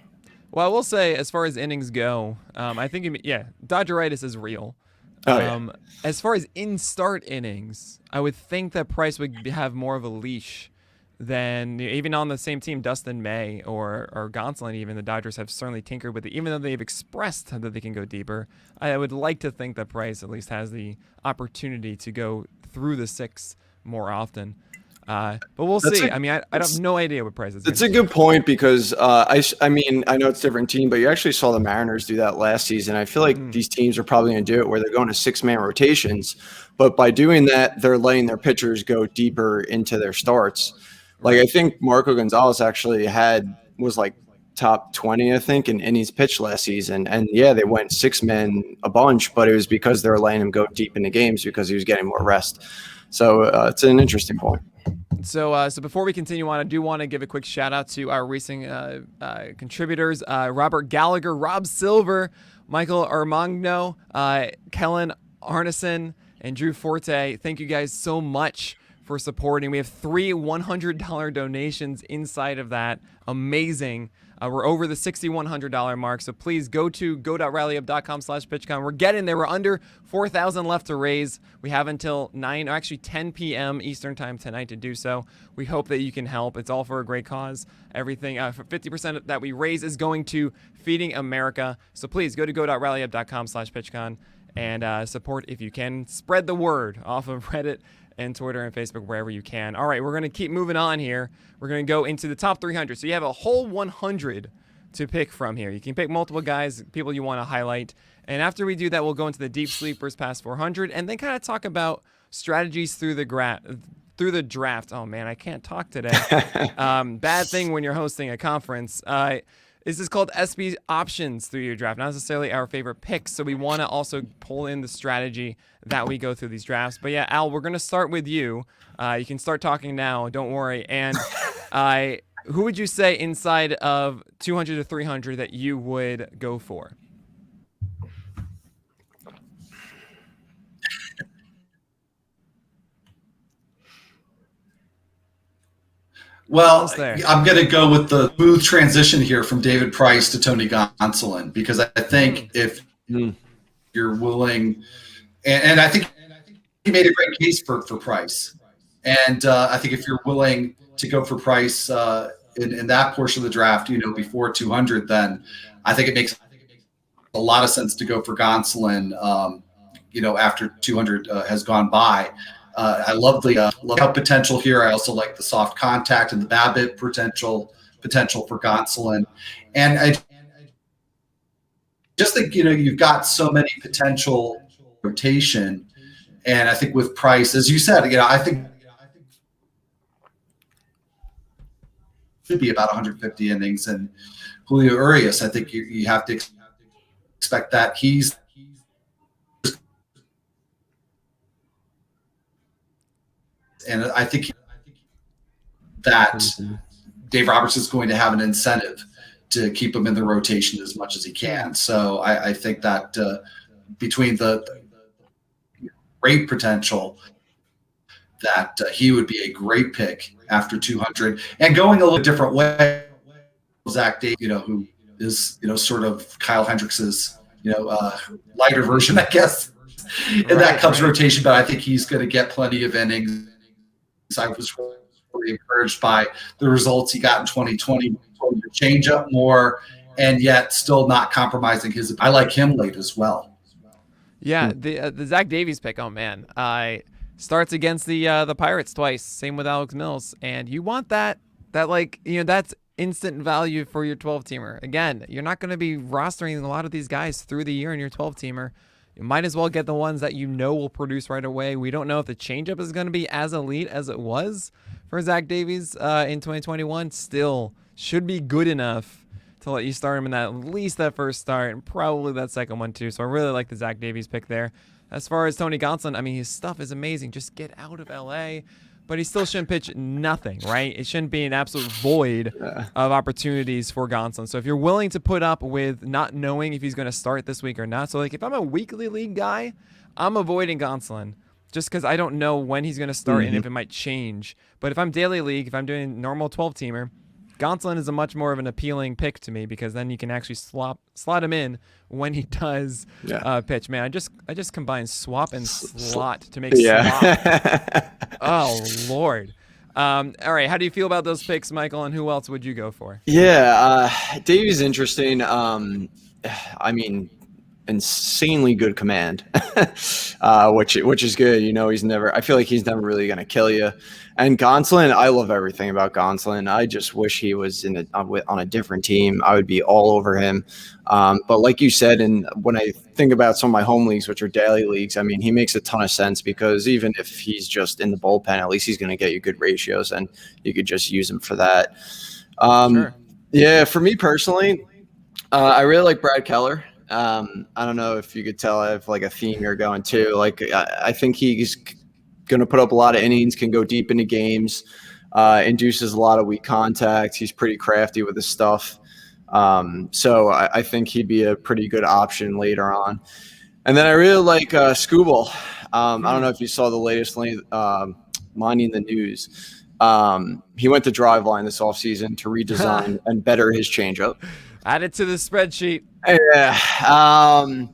S1: Well, I will say, as far as innings go, I think, Dodgeritis is real. As far as in-start innings, I would think that Price would have more of a leash than, even on the same team, Dustin May or Gonzalez. Even the Dodgers have certainly tinkered with it, even though they've expressed that they can go deeper. I would like to think that Price at least has the opportunity to go through the six more often. But we'll see. I have no idea what Price is.
S3: It's a good point because I mean, I know it's a different team, but you actually saw the Mariners do that last season. I feel like these teams are probably going to do it where they're going to 6-man rotations, but by doing that, they're letting their pitchers go deeper into their starts. Like I think Marco Gonzalez actually was like top 20, I think, in innings pitched last season. And yeah, they went 6-man a bunch, but it was because they were letting him go deep into games because he was getting more rest. So it's an interesting point.
S1: So before we continue on, I do want to give a quick shout out to our recent contributors: Robert Gallagher, Rob Silver, Michael Armagno, Kellen Arneson, and Drew Forte. Thank you guys so much for supporting. We have 3 $100 donations inside of that. Amazing. We're over the $6,100 mark, so please go to go.rallyup.com/PitchCon. We're getting there. We're under 4,000 left to raise. We have until 10 p.m. Eastern time tonight to do so. We hope that you can help. It's all for a great cause. Everything, for 50% that we raise is going to Feeding America. So please go to go.rallyup.com/PitchCon and support if you can. Spread the word off of Reddit and Twitter and Facebook, wherever you can. All right, we're going to keep moving on here. We're going to go into the top 300. So you have a whole 100 to pick from here. You can pick multiple guys, people you want to highlight. And after we do that, we'll go into the deep sleepers past 400 and then kind of talk about strategies through the draft. Oh, man, I can't talk today. Bad thing when you're hosting a conference. This is called SB options through your draft, not necessarily our favorite picks. So we want to also pull in the strategy that we go through these drafts. But yeah, Al, we're going to start with you. You can start talking now. Don't worry. And who would you say inside of 200 to 300 that you would go for?
S2: Well, I'm going to go with the smooth transition here from David Price to Tony Gonzalez, because I think if you're willing, and I think he made a great case for Price. And I think if you're willing to go for Price in that portion of the draft, before 200, then I think it makes a lot of sense to go for Gonzalez, after 200 has gone by. I love the potential here. I also like the soft contact and the BABIP potential for Gonzalez. And I just think, you've got so many potential rotation. And I think with Price, as you said, I think should be about 150 innings. And Julio Urias, I think you have to expect that he's and I think that Dave Roberts is going to have an incentive to keep him in the rotation as much as he can. So I think that between the great potential, that he would be a great pick after 200. And going a little different way, Zach Davies, who is, sort of Kyle Hendricks's, lighter version, I guess, in that Cubs rotation. But I think he's going to get plenty of innings. I was really encouraged by the results he got in 2020. Change up more, and yet still not compromising his. I like him late as well.
S1: Yeah, the Zach Davies pick. Oh man, starts against the Pirates twice. Same with Alex Mills, and you want that that's instant value for your 12-teamer. Again, you're not going to be rostering a lot of these guys through the year in your 12-teamer. You might as well get the ones that will produce right away. We don't know if the changeup is going to be as elite as it was for Zach Davies in 2021. Still should be good enough to let you start him in at least that first start and probably that second one too. So I really like the Zach Davies pick there. As far as Tony Gonzalez, his stuff is amazing. Just get out of LA. But he still shouldn't pitch nothing, right? It shouldn't be an absolute void of opportunities for Gonzalez. So if you're willing to put up with not knowing if he's going to start this week or not. So if I'm a weekly league guy, I'm avoiding Gonzalez just because I don't know when he's going to start and if it might change. But if I'm daily league, if I'm doing normal 12-teamer, Gonzalez is a much more of an appealing pick to me because then you can actually slot him in when he does pitch. Man, I just combine swap and slot to make swap. Oh Lord. All right, how do you feel about those picks, Michael? And who else would you go for?
S3: Yeah, Davey's interesting. Insanely good command, which is good. I feel like he's never really going to kill you. And Gonzalez, I love everything about Gonzalez. I just wish he was on a different team. I would be all over him. But like you said, and when I think about some of my home leagues, which are daily leagues, he makes a ton of sense because even if he's just in the bullpen, at least he's going to get you good ratios and you could just use him for that.
S1: Sure.
S3: Yeah, for me personally, I really like Brad Keller. I don't know if you could tell I have like a theme here going too. I think he's going to put up a lot of innings, can go deep into games. induces a lot of weak contact. He's pretty crafty with his stuff. So I think he'd be a pretty good option later on. And then I really like Scooble. I don't know if you saw the latest Minding the News. He went to Driveline this offseason to redesign and better his changeup.
S1: Add it to the spreadsheet.
S3: Yeah.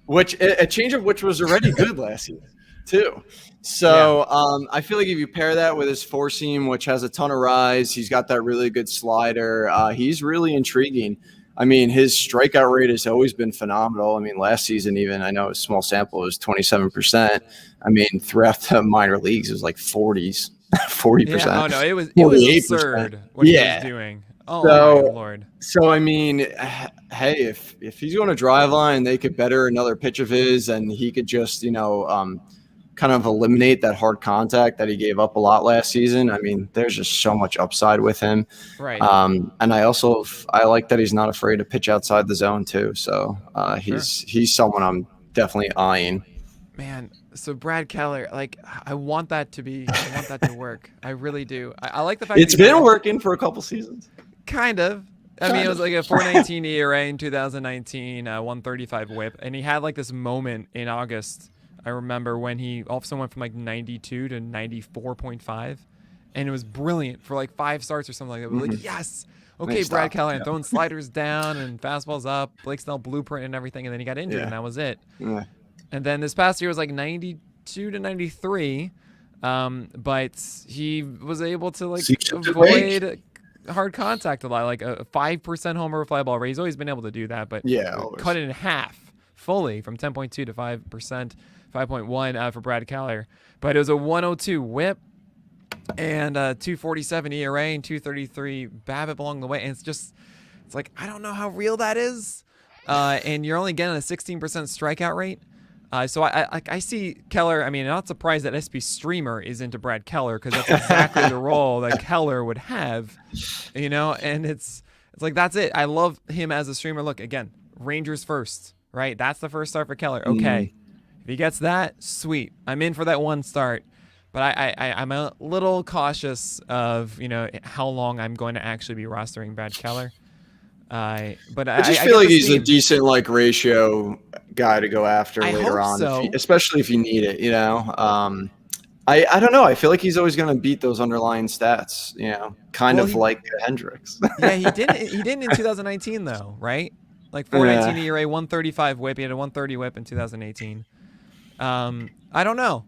S3: Which a changeup which was already good last season too. So I feel like if you pair that with his four seam, which has a ton of rise, he's got that really good slider. He's really intriguing. I mean, his strikeout rate has always been phenomenal. I mean, last season, even I know a small sample was 27%. I mean, throughout the minor leagues, it was like 40s, 40%.
S1: Yeah, oh no, it was absurd what he was doing. Oh my Lord.
S3: So I mean, hey, if he's going to Driveline, they could better another pitch of his, and he could just kind of eliminate that hard contact that he gave up a lot last season. I mean, there's just so much upside with him.
S1: Right.
S3: And I like that he's not afraid to pitch outside the zone too. So he's someone I'm definitely eyeing.
S1: Man, so Brad Keller, like I want that to work. I really do. I like the fact
S3: it's been working for a couple seasons.
S1: Kind of. I mean, it was like a 4.19 ERA in 2019, 135 WHIP, and he had like this moment in August. I remember when he all of a sudden went from like 92 to 94.5, and it was brilliant for like 5 starts or something like that. We're like, yes, okay, Brad Keller, and throwing sliders down and fastballs up, Blake Snell blueprint and everything, and then he got injured, and that was it. Yeah. And then this past year was like 92 to 93, but he was able to like avoid hard contact a lot, like a 5% homer fly ball rate. He's always been able to do that, but cut it in half fully from 10.2 to 5%. 5.1 for Brad Keller, but it was a 102 WHIP and 247 ERA and 233 BABIP along the way. And it's like, I don't know how real that is. And you're only getting a 16% strikeout rate. So I see Keller. I mean, I'm not surprised that SP Streamer is into Brad Keller because that's exactly the role that Keller would have, and it's like, that's it. I love him as a streamer. Look, again, Rangers first, right? That's the first start for Keller. Okay. If he gets that, sweet. I'm in for that one start. But I'm a little cautious of, how long I'm going to actually be rostering Brad Keller. I
S3: just feel like he's a decent ratio guy to go after later on, especially if you need it, I don't know. I feel like he's always going to beat those underlying stats, like Hendricks.
S1: Yeah, he didn't in 2019 though, right? Like 419 ERA, 135 WHIP. He had a 130 WHIP in 2018. I don't know.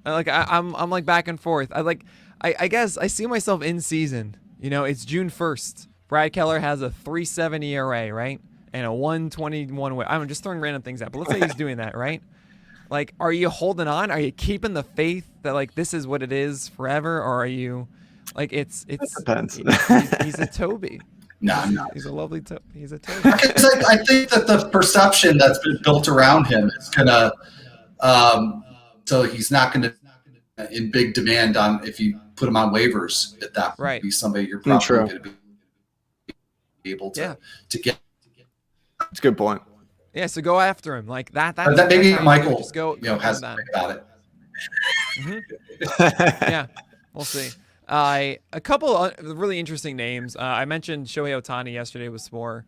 S1: I'm like back and forth. I guess I see myself in season. It's June 1st. Brad Keller has a 3.7 ERA, right? And a 121 WHIP. I'm just throwing random things out, but let's say he's doing that, right? Like, are you holding on? Are you keeping the faith that like this is what it is forever, or are you like it depends. He's a Toby.
S2: No, I'm not.
S1: He's a lovely he's a Toby.
S2: I think that the perception that's been built around him is gonna so he's not gonna in big demand on if you put him on waivers at that point. Right. Be somebody you're probably gonna be able to get.
S3: That's a good point.
S1: Yeah, so go after him like that.
S2: That maybe Michael
S1: just go.
S2: Has to think about it.
S1: Mm-hmm. Yeah, we'll see. A couple of really interesting names. I mentioned Shohei Ohtani yesterday with Spore.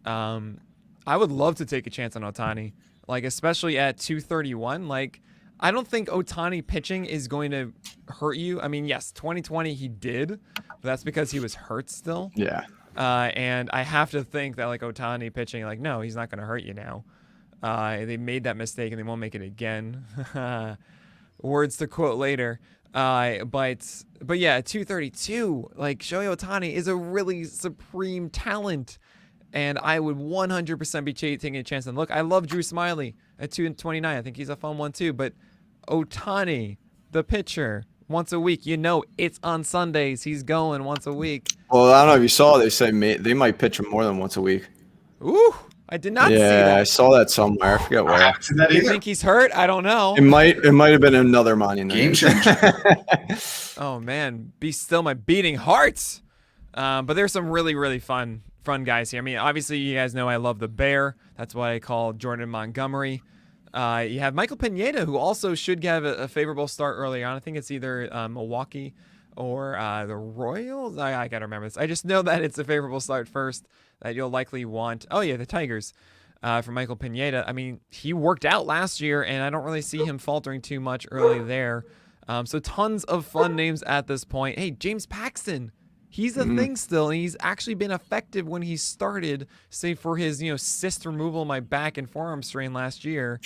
S1: I would love to take a chance on Ohtani, like especially at 231. Like, I don't think Ohtani pitching is going to hurt you. I mean, yes, 2020 he did, but that's because he was hurt still.
S3: Yeah.
S1: And I have to think that like Ohtani pitching, like, no, he's not going to hurt you now. They made that mistake and they won't make it again. Words to quote later. But yeah, 232, like Shohei Ohtani is a really supreme talent. And I would 100% be taking a chance. And look, I love Drew Smiley at 229. I think he's a fun one too. But Ohtani, the pitcher, once a week, it's on Sundays. He's going once a week.
S3: Well, I don't know if you saw, they say they might pitch him more than once a week.
S1: Ooh, I did not see that.
S3: Yeah, I saw that somewhere. I forget where.
S1: You think he's hurt? I don't know.
S3: It might have been another monument.
S2: Game changer.
S1: Oh, man. Be still my beating heart. But there's some really, really fun guys here. I mean, obviously, you guys know I love the Bear. That's why I call Jordan Montgomery. You have Michael Pineda, who also should have a favorable start early on. I think it's either Milwaukee or the Royals. I gotta remember this. I just know that it's a favorable start first that you'll likely want. Oh yeah, the Tigers. For Michael Pineda. I mean, he worked out last year, and I don't really see him faltering too much early there. So tons of fun names at this point. Hey, James Paxton. He's a thing still, and he's actually been effective when he started, say for his, cyst removal of my back and forearm strain last year.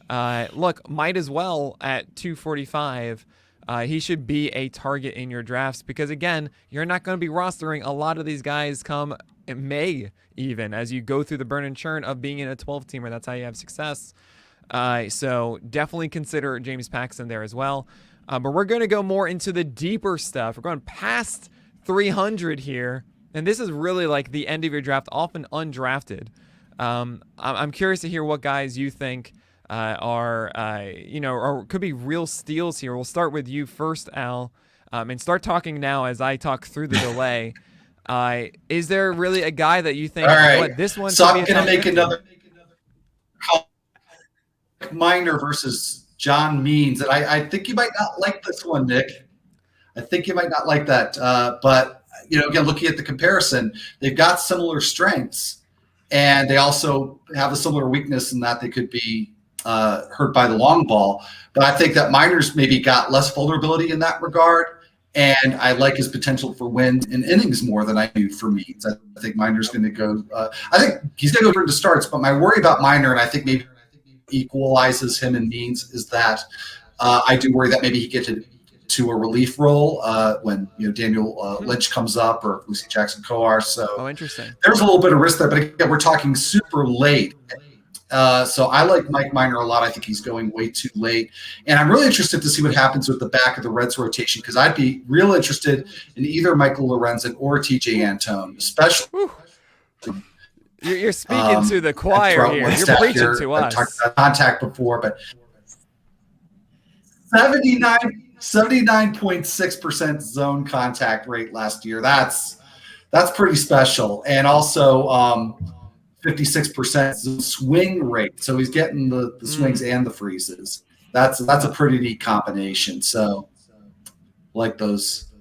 S1: Look, might as well at 245. He should be a target in your drafts because, again, you're not going to be rostering a lot of these guys come May, even, as you go through the burn and churn of being in a 12-teamer. That's how you have success. So definitely consider James Paxton there as well. But we're going to go more into the deeper stuff. We're going past 300 here, and this is really like the end of your draft, often undrafted. I'm curious to hear what guys you think are, or could be real steals here. We'll start with you first, Al, and start talking now as I talk through the delay. Is there really a guy that you think,
S2: all right,
S1: what, this one?
S2: So I'm going to make another Minor versus John Means, and I think you might not like this one, Nick. I think you might not like that. But, again, looking at the comparison, they've got similar strengths, and they also have a similar weakness in that they could be hurt by the long ball. But I think that Minor's maybe got less vulnerability in that regard, and I like his potential for wins in innings more than I do for Means. I think Minor's going to go I think he's going to go into starts, but my worry about Minor, and I think maybe equalizes him and Means, is that I do worry that maybe he gets to a relief role when Daniel Lynch comes up or Lucy Jackson Coar. So
S1: interesting.
S2: There's a little bit of risk there, but again, we're talking super late. So I like Mike Minor a lot. I think he's going way too late, and I'm really interested to see what happens with the back of the Reds rotation because I'd be real interested in either Michael Lorenzen or TJ Antone, especially.
S1: Whew. You're speaking to the choir here. You're preaching to us.
S2: I've talked about contact before, but 79.6% zone contact rate last year. That's pretty special. And also 56% swing rate. So he's getting the swings and the freezes. That's a pretty neat combination. So like those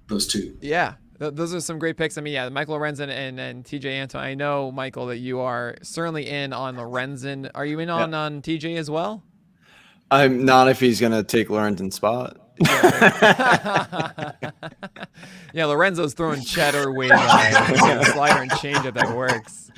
S2: two.
S1: Yeah. Those are some great picks. I mean, yeah, Michael Lorenzen and TJ Antone. I know, Michael, that you are certainly in on Lorenzen. Are you in on TJ as well?
S3: I'm not if he's going to take Lorenzen's spot.
S1: Yeah, Lorenzo's throwing cheddar with slider and changeup that works.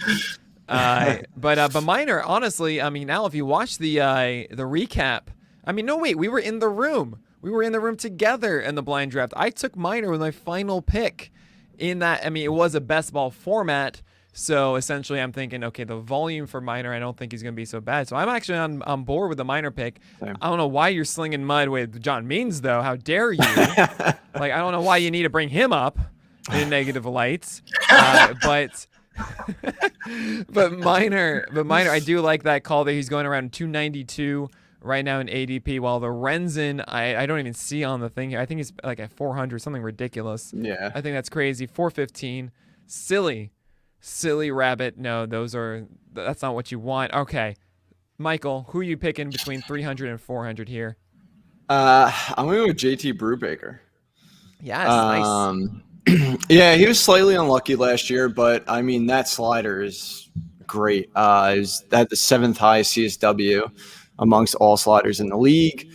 S1: But Minor, honestly, I mean, now if you watch the recap, I mean, no, wait, we were in the room. We were in the room together in the blind draft. I took Minor with my final pick in that. I mean, it was a best ball format. So essentially I'm thinking, okay, the volume for Minor, I don't think he's going to be so bad. So I'm actually on board with the Minor pick. Same. I don't know why you're slinging mud with John Means, though. How dare you? I don't know why you need to bring him up in negative lights. But Minor, I do like that call that he's going around 292 right now in ADP, while the Lorenzen, I don't even see on the thing here. I think he's like at 400, something ridiculous.
S3: Yeah.
S1: I think that's crazy. 415. Silly rabbit. No, that's not what you want. Okay. Michael, who are you picking between 300 and 400 here?
S3: I'm going with JT Brubaker.
S1: Yeah, nice.
S3: Yeah, he was slightly unlucky last year, but I mean, that slider is great. He was at the 7th highest CSW amongst all sliders in the league.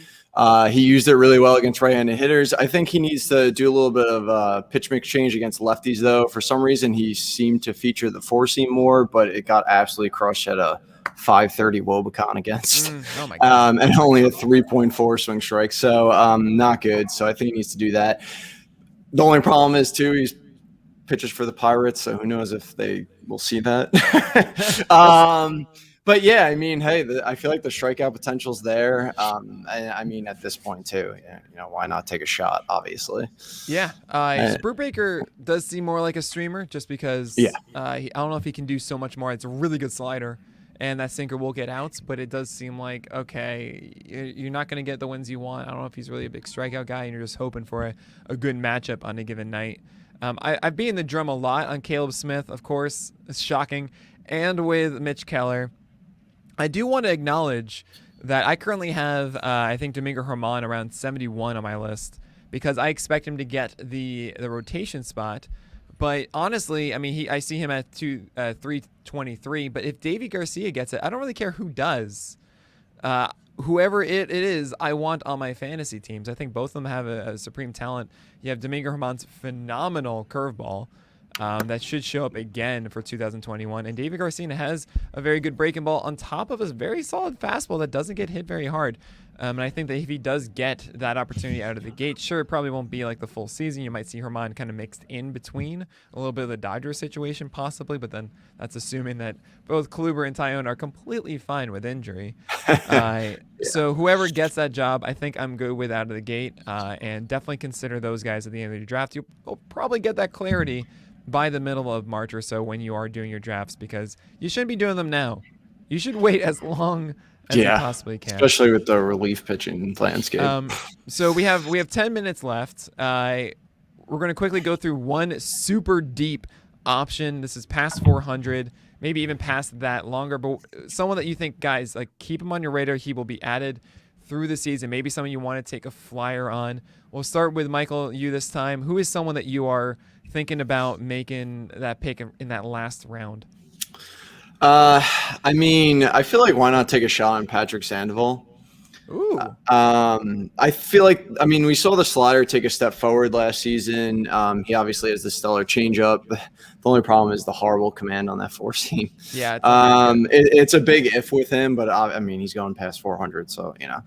S3: He used it really well against right-handed hitters. I think he needs to do a little bit of pitch mix change against lefties, though. For some reason, he seemed to feature the four-seam more, but it got absolutely crushed at a 530 Wobicon against.
S1: Oh my God.
S3: And only a 3.4 swing strike. So not good. So I think he needs to do that. The only problem is, too, he's pitches for the Pirates, so who knows if they will see that. But yeah, I mean, hey, I feel like the strikeout potential's there. I mean, at this point too, why not take a shot? Obviously.
S1: Yeah, Brubaker does seem more like a streamer, just because. Yeah. I don't know if he can do so much more. It's a really good slider, and that sinker will get outs, but it does seem like okay, you're not going to get the wins you want. I don't know if he's really a big strikeout guy, and you're just hoping for a good matchup on a given night. I've been in the drum a lot on Caleb Smith, of course. It's shocking, and with Mitch Keller. I do want to acknowledge that I currently have, I think, Domingo Germán around 71 on my list. because I expect him to get the rotation spot. But honestly, I mean, I see him at 323. But if Davy Garcia gets it, I don't really care who does. Whoever it is, I want on my fantasy teams. I think both of them have a supreme talent. You have Domingo Germán's phenomenal curveball that should show up again for 2021. And David Garcia has a very good breaking ball on top of a very solid fastball that doesn't get hit very hard. And I think that if he does get that opportunity out of the gate, sure, it probably won't be like the full season. You might see Germán kind of mixed in between a little bit of the Dodgers situation possibly, but then that's assuming that both Kluber and Tyone are completely fine with injury. So whoever gets that job, I think I'm good with out of the gate, and definitely consider those guys at the end of your draft. You'll probably get that clarity by the middle of March or so when you are doing your drafts, because you shouldn't be doing them now. You should wait as long as you possibly can,
S3: especially with the relief pitching landscape.
S1: So we have 10 minutes left. We're going to quickly go through one super deep option. This is past 400, maybe even past that longer, but someone that you think, guys, like, keep him on your radar. He will be added through the season. Maybe someone you want to take a flyer on. We'll start with Michael, you this time. Who is someone that you are thinking about making that pick in that last round?
S3: I mean, I feel like why not take a shot on Patrick Sandoval?
S1: Ooh.
S3: I feel like, I mean, we saw the slider take a step forward last season. He obviously has the stellar changeup. The only problem is the horrible command on that four seam.
S1: Yeah.
S3: It's a big if with him, but I mean, he's going past 400, so, you know.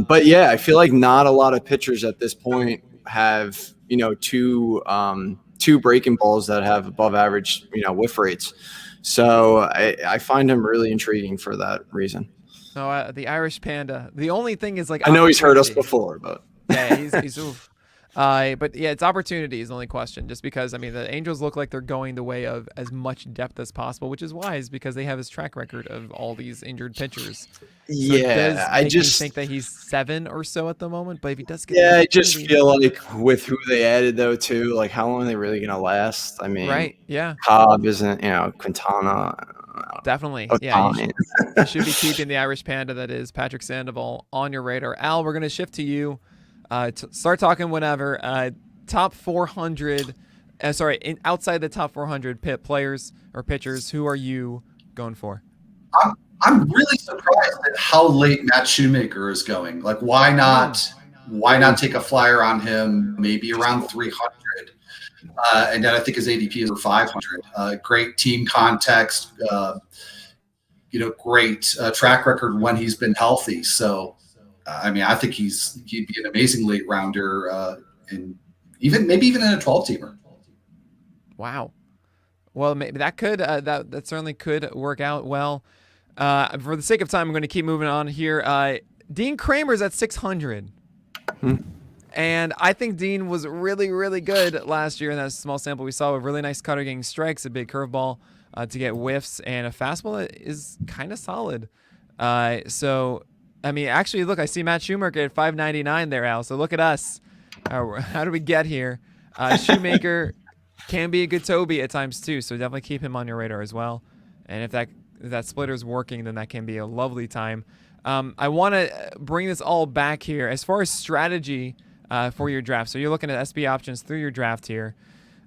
S3: But yeah, I feel like not a lot of pitchers at this point have, you know, two breaking balls that have above average, you know, whiff rates. So I find him really intriguing for that reason.
S1: Oh, the Irish Panda. The only thing is, like,
S3: I know he's heard us before, but
S1: yeah, he's oof. But yeah, it's opportunity is the only question. Just because, I mean, the Angels look like they're going the way of as much depth as possible, which is wise because they have his track record of all these injured pitchers. So
S3: yeah, I just
S1: think that he's 7 or so at the moment. But if he does get,
S3: yeah, I just feel like with who they added though too, like how long are they really gonna last? I mean,
S1: right? Yeah,
S3: Cobb isn't, you know, Quintana.
S1: Definitely. Yeah, you should be keeping the Irish Panda that is Patrick Sandoval on your radar. Al, we're going to shift to you. Start talking whenever. Top 400, outside the top 400 players or pitchers, who are you going for?
S2: I'm really surprised at how late Matt Shoemaker is going. Like, why not take a flyer on him maybe around 300? And then I think his ADP is 500. Great team context, great track record when he's been healthy. So, I mean, I think he'd be an amazing late rounder, maybe even in a 12-teamer.
S1: Wow. Well, maybe that could that certainly could work out well. For the sake of time, I'm going to keep moving on here. Dean Kramer's at 600. And I think Dean was really, really good last year in that small sample. We saw a really nice cutter getting strikes, a big curveball to get whiffs, and a fastball that is kind of solid. So, I mean, actually, look, I see Matt Shoemaker at 599 there, Al. So look at us. How do we get here? Shoemaker can be a good Toby at times too, so definitely keep him on your radar as well. And if that splitter is working, then that can be a lovely time. I want to bring this all back here as far as strategy for your draft. So you're looking at SB options through your draft here.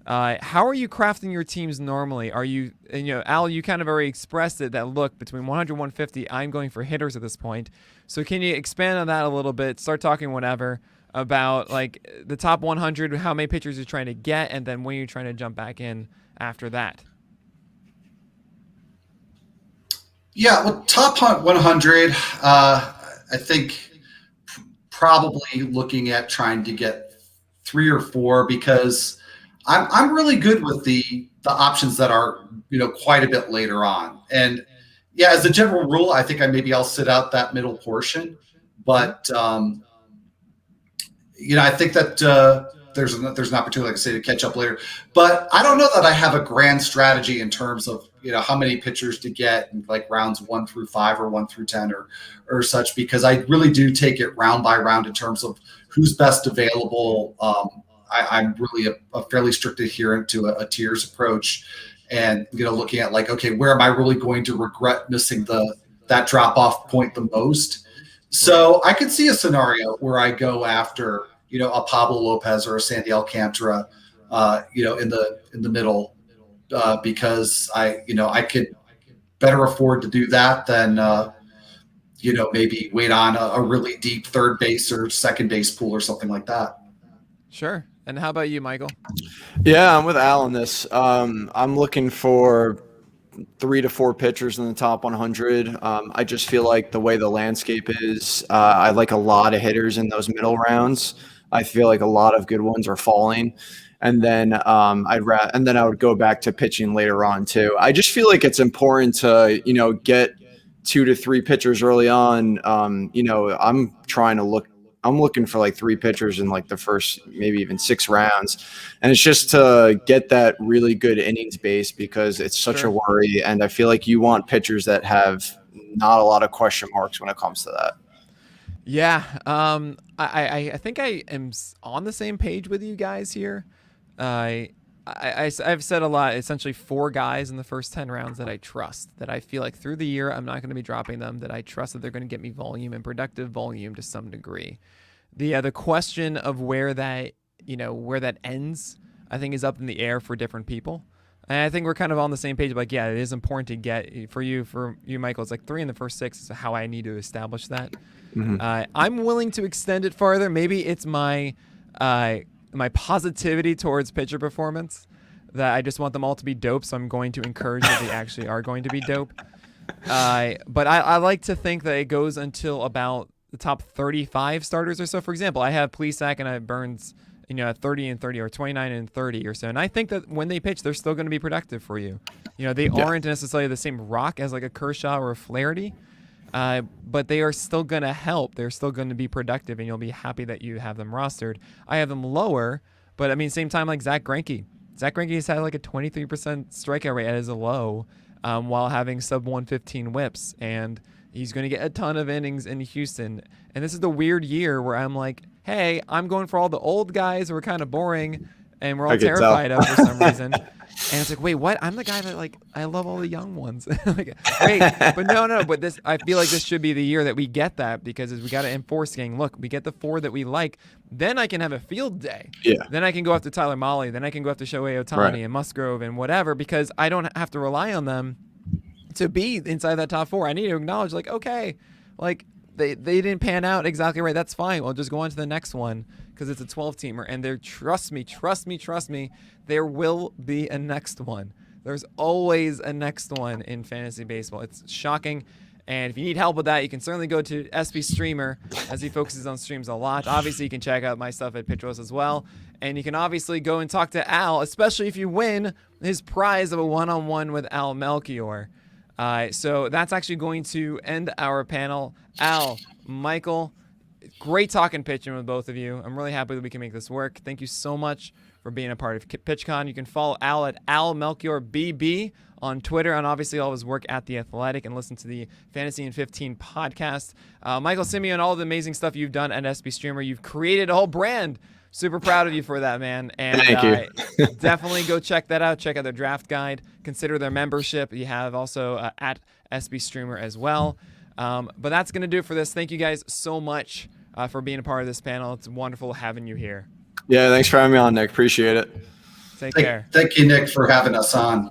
S1: How are you crafting your teams normally? Are you, Al, you kind of already expressed it, that look, between 100 and 150, I'm going for hitters at this point. So can you expand on that a little bit? Start talking whenever about, like, the top 100, how many pitchers you're trying to get, and then when you're trying to jump back in after that.
S2: Yeah, well, top 100, I think probably looking at trying to get 3 or 4, because I'm really good with the options that are, quite a bit later on. And yeah, as a general rule, I think I'll sit out that middle portion, but I think that there's an opportunity, like I say, to catch up later. But I don't know that I have a grand strategy in terms of how many pitchers to get in, like, rounds 1 through 5 or 1 through 10 or such, because I really do take it round by round in terms of who's best available. I'm really a fairly strict adherent to a tiers approach, and looking at, like, okay, where am I really going to regret missing that drop off point the most? So I could see a scenario where I go after a Pablo Lopez or a Sandy Alcantara, in the middle, because I could better afford to do that than maybe wait on a really deep third base or second base pool or something like that.
S1: Sure. And how about you, Michael?
S3: Yeah, I'm with Al on this. I'm looking for 3 to 4 pitchers in the top 100. I just feel like the way the landscape is, I like a lot of hitters in those middle rounds. I feel like a lot of good ones are falling. And then I would go back to pitching later on too. I just feel like it's important to, get 2 to 3 pitchers early on. I'm looking for like 3 pitchers in like the first, maybe even 6 rounds. And it's just to get that really good innings base, because it's such a worry. And I feel like you want pitchers that have not a lot of question marks when it comes to that.
S1: Yeah. I think I am on the same page with you guys here. I've said a lot, essentially 4 guys in the first 10 rounds that I trust, that I feel like through the year I'm not going to be dropping them, that I trust that they're going to get me volume and productive volume to some degree. The question of where that ends, I think, is up in the air for different people. And I think we're kind of on the same page. Like, yeah, it is important to get for you, Michael. It's like 3 in the first 6 is how I need to establish that. Mm-hmm. I'm willing to extend it farther. Maybe it's my positivity towards pitcher performance, that I just want them all to be dope, so I'm going to encourage that they actually are going to be dope. But I like to think that it goes until about the top 35 starters or so. For example, I have Plesac and I have Burns, at 30 and 30 or 29 and 30 or so. And I think that when they pitch, they're still going to be productive for you. They aren't necessarily the same rock as like a Kershaw or a Flaherty, but they are still going to help. They're still going to be productive, and you'll be happy that you have them rostered. I have them lower, but I mean, same time like Zach Greinke. Zach Greinke has had like a 23% strikeout rate as a low, while having sub 115 whips, and he's going to get a ton of innings in Houston. And this is the weird year where I'm like, hey, I'm going for all the old guys who are kind of boring and we're all terrified of for some reason. And it's like, wait, what? I'm the guy that, like, I love all the young ones. Like, wait, but no. But this, I feel like this should be the year that we get that, because we got to enforce saying, look, we get the 4 that we like. Then I can have a field day.
S3: Yeah.
S1: Then I can go after Tyler Mahle. Then I can go after Shohei Ohtani and Musgrove and whatever, because I don't have to rely on them to be inside that top 4. I need to acknowledge, like, okay, like, they didn't pan out exactly right. That's fine. We'll just go on to the next one, because it's a 12-teamer. And trust me, there will be a next one. There's always a next one in fantasy baseball. It's shocking. And if you need help with that, you can certainly go to SB Streamer, as he focuses on streams a lot. Obviously, you can check out my stuff at Pitchros as well. And you can obviously go and talk to Al, especially if you win his prize of a one-on-one with Al Melchior. So that's actually going to end our panel. Al, Michael, great talking pitching with both of you. I'm really happy that we can make this work. Thank you so much for being a part of PitchCon. You can follow Al at Al Melchior BB on Twitter, and obviously all of his work at The Athletic, and listen to the Fantasy in 15 podcast. Michael Simione, all the amazing stuff you've done at SB Streamer. You've created a whole brand. Super proud of you for that, man. And
S3: thank you.
S1: Definitely go check that out. Check out their draft guide. Consider their membership. You have also at SB Streamer as well. But that's going to do it for this. Thank you guys so much for being a part of this panel. It's wonderful having you here.
S3: Yeah, thanks for having me on, Nick. Appreciate it.
S1: Take care.
S2: Thank you, Nick, for having us on.